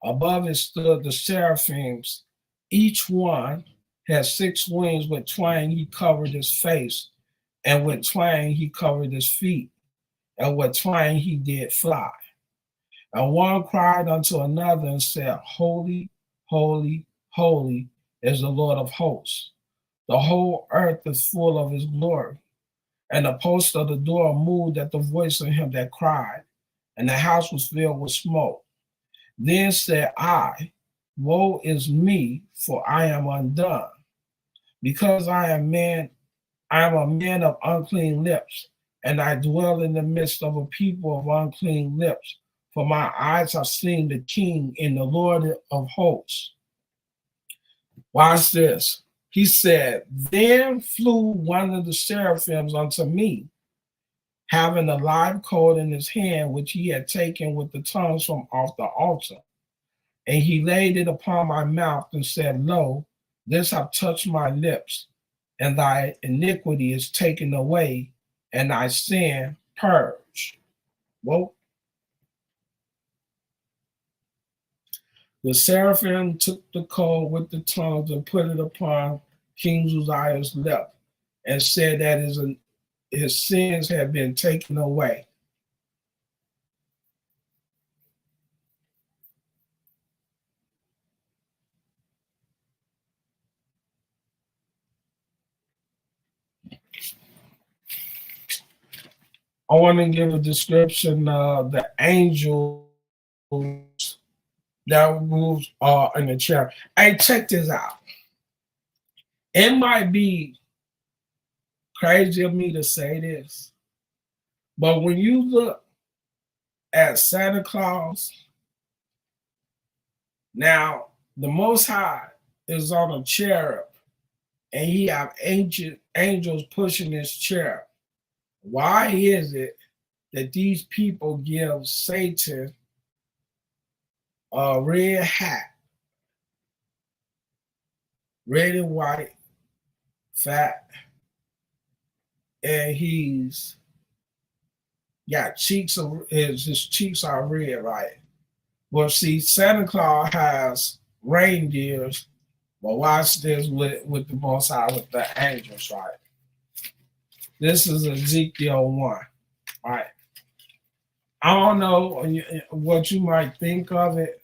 Above it stood the seraphims. Each one had 6 wings. With twain he covered his face, and with twain he covered his feet, and with twain he did fly. And one cried unto another and said, Holy, holy, holy is the Lord of hosts. The whole earth is full of his glory. And the post of the door moved at the voice of him that cried, and the house was filled with smoke. Then said I, Woe is me, for I am undone, because I am a man of unclean lips, and I dwell in the midst of a people of unclean lips. For my eyes have seen the King and the Lord of hosts. Watch this. He said, Then flew one of the seraphims unto me, having a live coal in his hand, which he had taken with the tongues from off the altar. And he laid it upon my mouth and said, Lo, this hath touched my lips, and thy iniquity is taken away, and thy sin purged. Well, the seraphim took the coal with the tongues and put it upon King Uzziah's lip, and said that his sins had been taken away. I want to give a description of the angels that moves in the chair. Hey, check this out. It might be crazy of me to say this, but when you look at Santa Claus, now the Most High is on a cherub, and he have ancient angels pushing his chair. Why is it that these people give Satan a red hat, red and white, fat, and he's got cheeks of his cheeks are red, right? Well, see, Santa Claus has reindeers, but watch this with the Most High with the angels, right? This is Ezekiel 1, right? I don't know what you might think of it,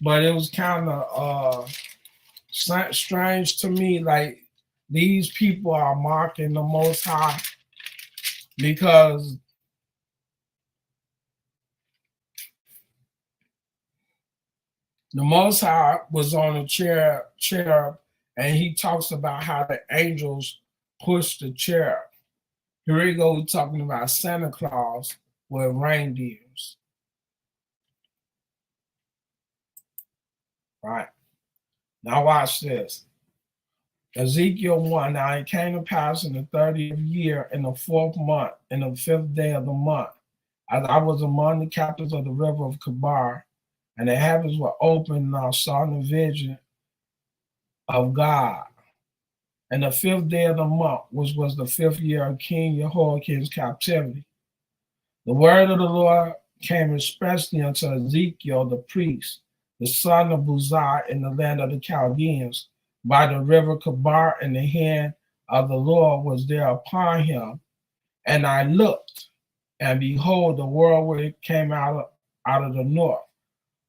but it was kind of strange to me. Like, these people are mocking the Most High because the Most High was on a chair, and he talks about how the angels push the chair. Here we go, talking about Santa Claus with reindeers. Right. Now watch this. Ezekiel 1, now it came to pass in the 30th year, in the 4th month, in the 5th day of the month, as I was among the captains of the river of Kabar, and the heavens were opened, and I saw the vision of God. And the 5th day of the month, which was the 5th year of King Jehoiakim's captivity, the word of the Lord came expressly unto Ezekiel the priest, the son of Buzai, in the land of the Chaldeans, by the river Kabar, and the hand of the Lord was there upon him. And I looked, and behold, the whirlwind came out of the north.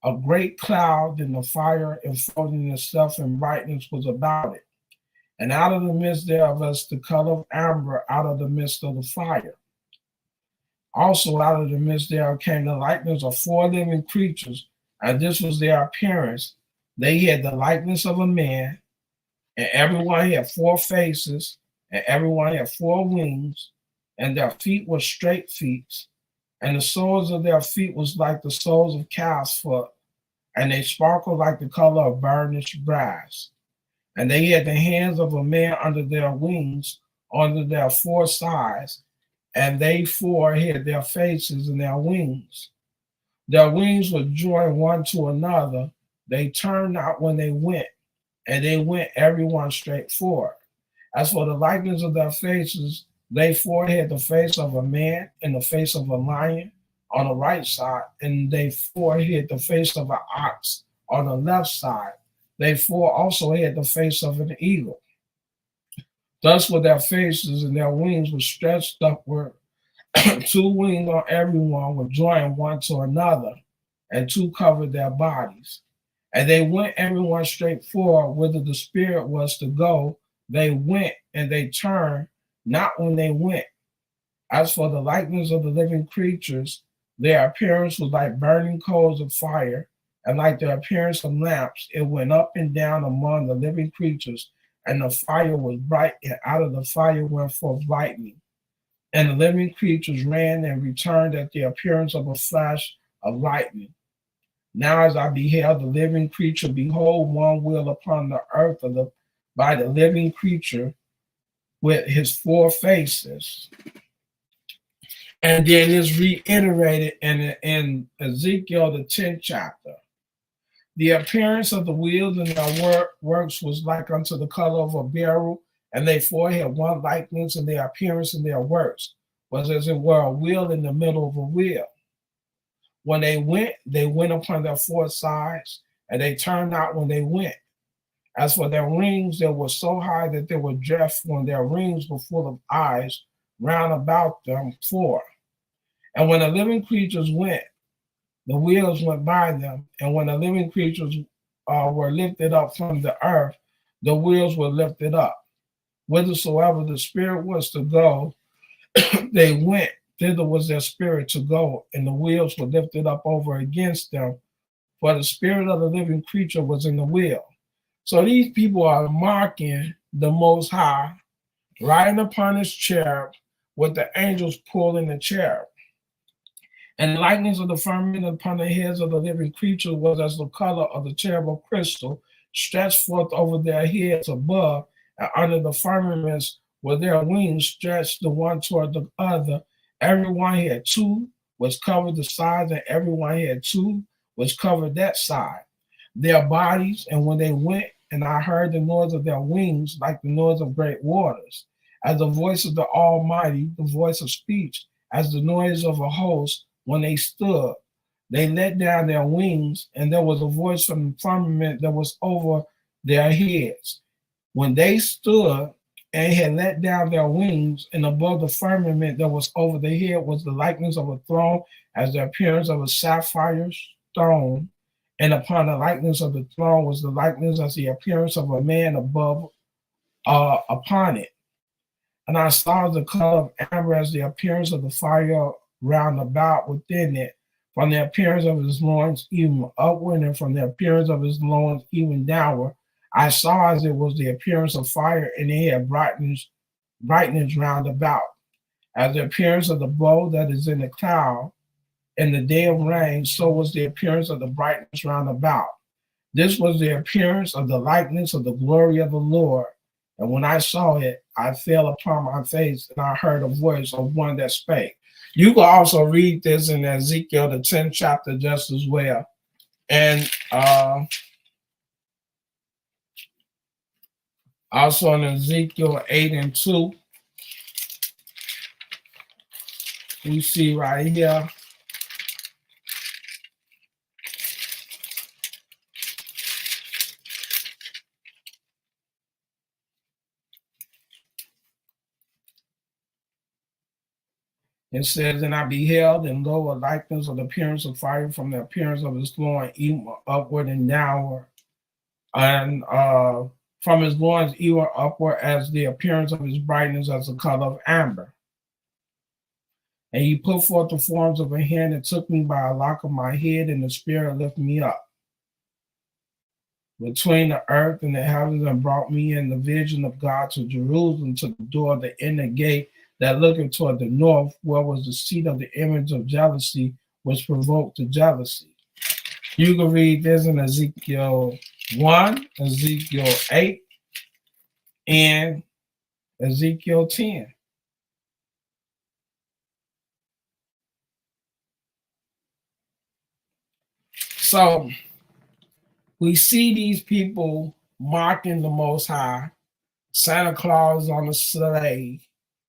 A great cloud and the fire enfolding itself in brightness was about it. And out of the midst thereof was the color of amber out of the midst of the fire. Also out of the midst thereof came the likeness of 4 living creatures, and this was their appearance. They had the likeness of a man, and everyone had 4 faces, and everyone had 4 wings, and their feet were straight feet, and the soles of their feet was like the soles of calf's foot, and they sparkled like the color of burnished brass. And they had the hands of a man under their wings, under their 4 sides, and they 4 had their faces and their wings. Their wings were joined one to another. They turned not when they went, and they went every one straight forward. As for the likeness of their faces, they 4 had the face of a man and the face of a lion on the right side, and they 4 had the face of an ox on the left side. They 4 also had the face of an eagle. Thus were their faces, and their wings were stretched upward. 2 wings on every one were joined one to another, and 2 covered their bodies. And they went every one straight forward, whither the Spirit was to go. They went, and they turned not when they went. As for the likeness of the living creatures, their appearance was like burning coals of fire, and like the appearance of lamps. It went up and down among the living creatures, and the fire was bright, and out of the fire went forth lightning. And the living creatures ran and returned at the appearance of a flash of lightning. Now as I beheld the living creature, behold, one wheel upon the earth by the living creature with his 4 faces. And then it's reiterated in Ezekiel, the 10th chapter. The appearance of the wheels and their works was like unto the color of a beryl, and they 4 had one likeness, and their appearance and their works was as it were a wheel in the middle of a wheel. When they went upon their 4 sides, and they turned not when they went. As for their rings, they were so high that they were dressed when their rings were full of eyes round about them 4. And when the living creatures went, the wheels went by them, and when the living creatures were lifted up from the earth, the wheels were lifted up. Whithersoever the Spirit was to go, they went. Thither was their spirit to go, and the wheels were lifted up over against them, for the spirit of the living creature was in the wheel. So these people are mocking the Most High, riding upon his cherub, with the angels pulling the cherub. And the likeness of the firmament upon the heads of the living creature was as the color of the cherub of crystal, stretched forth over their heads above, and under the firmaments were their wings stretched the one toward the other. Everyone had two, which covered the sides, and everyone had two, which covered that side. Their bodies, and when they went, and I heard the noise of their wings like the noise of great waters, as the voice of the Almighty, the voice of speech, as the noise of a host when they stood. They let down their wings, and there was a voice from the firmament that was over their heads. When they stood and had let down their wings, and above the firmament that was over their head was the likeness of a throne, as the appearance of a sapphire stone. And upon the likeness of the throne was the likeness as the appearance of a man above upon it. And I saw the color of amber as the appearance of the fire round about within it, from the appearance of his loins even upward, and from the appearance of his loins even downward. I saw as it was the appearance of fire, and it had brightness round about, as the appearance of the bow that is in the cloud in the day of rain, so was the appearance of the brightness round about. This was the appearance of the likeness of the glory of the Lord. And when I saw it, I fell upon my face, and I heard a voice of one that spake. You can also read this in Ezekiel, the 10th chapter, just as well. And also in Ezekiel 8:2, we see right here. It says, and I beheld, and lo, a likeness of the appearance of fire from the appearance of his loin, even upward and downward, and from his loins even upward as the appearance of his brightness as the color of amber. And he put forth the forms of a hand and took me by a lock of my head, and the Spirit lifted me up between the earth and the heavens, and brought me in the vision of God to Jerusalem, to the door of the inner gate that looked toward the north, where was the seat of the image of jealousy, which provoked to jealousy. You can read this in Ezekiel 1, Ezekiel 8, and Ezekiel 10. So we see these people mocking the Most High. Santa Claus on a sleigh,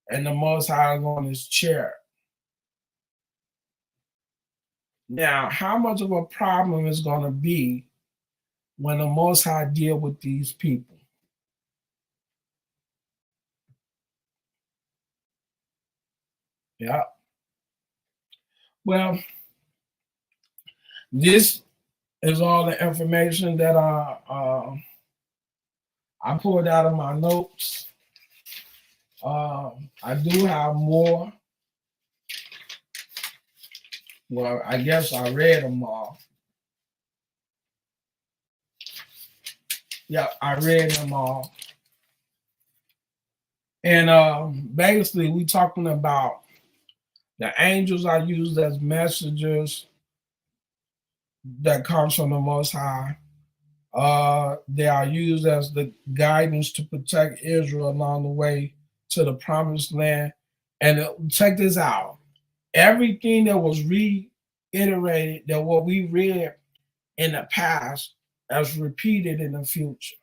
and the Most High is on his chair. Now, how much of a problem is going to be when the Most High deal with these people? Yeah. Well, this is all the information that I pulled out of my notes. I do have more. Well, I guess I read them all. Yeah, I read them all. And basically, we talking about the angels are used as messengers that comes from the Most High. They are used as the guidance to protect Israel along the way to the promised land. And check this out. Everything that was reiterated, that what we read in the past, as repeated in the future.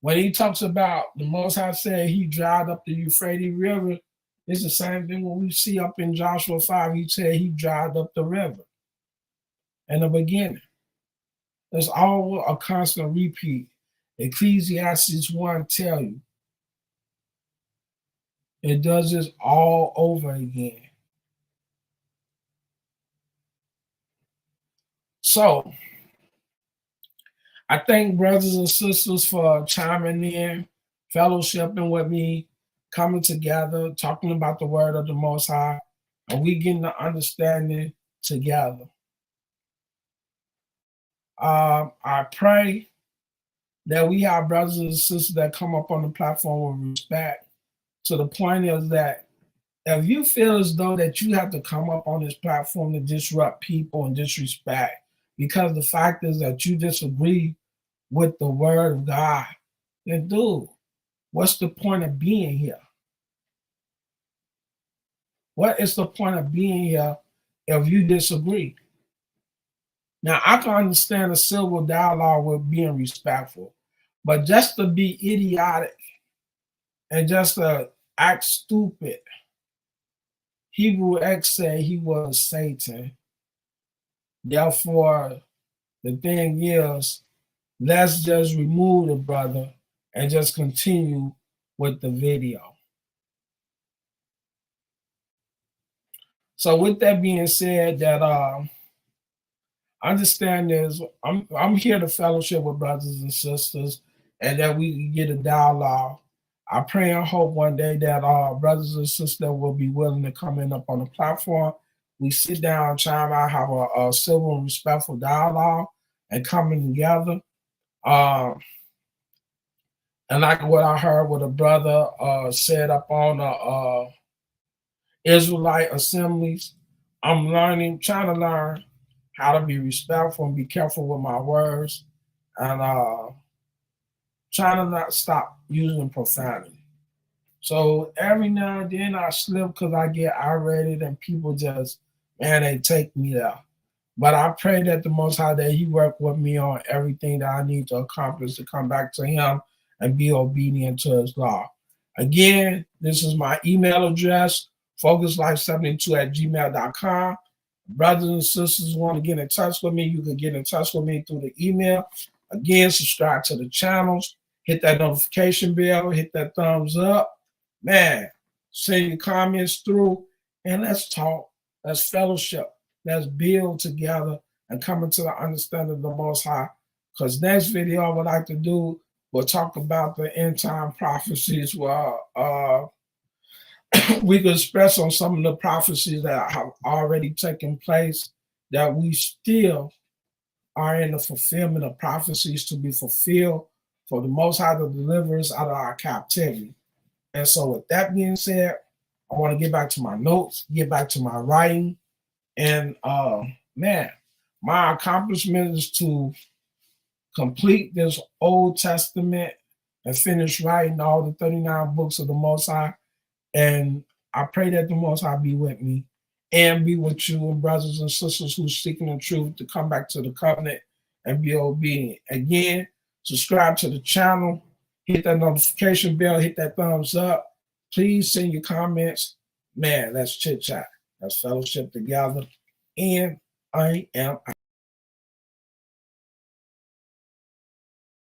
When he talks about the Most High said he dried up the Euphrates River, it's the same thing when we see up in Joshua 5, he said he dried up the river in the beginning. It's all a constant repeat. Ecclesiastes 1 tell you. It does this all over again. So, I thank brothers and sisters for chiming in, fellowshipping with me, coming together, talking about the word of the Most High, and we getting the understanding together. I pray that we have brothers and sisters that come up on the platform with respect, to the point is that if you feel as though that you have to come up on this platform to disrupt people and disrespect, because the fact is that you disagree with the word of God, then dude, what's the point of being here? What is the point of being here if you disagree? Now, I can understand a civil dialogue with being respectful, but just to be idiotic and just to act stupid, Hebrew X said he was Satan. Therefore, the thing is, let's just remove the brother and just continue with the video. So with that being said, that understand is I'm here to fellowship with brothers and sisters and that we can get a dialogue. I pray and hope one day that brothers and sisters will be willing to come in up on the platform. We sit down, chime out, have a civil and respectful dialogue and coming together. And like what I heard what a brother said up on the Israelite assemblies, I'm trying to learn how to be respectful and be careful with my words, and trying to not stop using profanity. So every now and then I slip because I get irate and people just, man, they take me there. But I pray that the Most High, that He work with me on everything that I need to accomplish to come back to Him and be obedient to His law. Again, this is my email address, focuslife72@gmail.com. Brothers and sisters want to get in touch with me, you can get in touch with me through the email. Again, subscribe to the channels, hit that notification bell, hit that thumbs up. Man, send your comments through, and let's talk. Let's fellowship. Let's build together and come into the understanding of the Most High. Because next video I would like to do, we'll talk about the end time prophecies where we could express on some of the prophecies that have already taken place, that we still are in the fulfillment of prophecies to be fulfilled for the Most High to deliver us out of our captivity. And so with that being said, I want to get back to my notes, get back to my writing. And man, my accomplishment is to complete this Old Testament and finish writing all the 39 books of the Most High. And I pray that the Most High be with me and be with you and brothers and sisters who's seeking the truth to come back to the covenant and be obedient. Again, subscribe to the channel, hit that notification bell, hit that thumbs up. Please send your comments. Man, let's chit chat. Let's fellowship together. And I am out.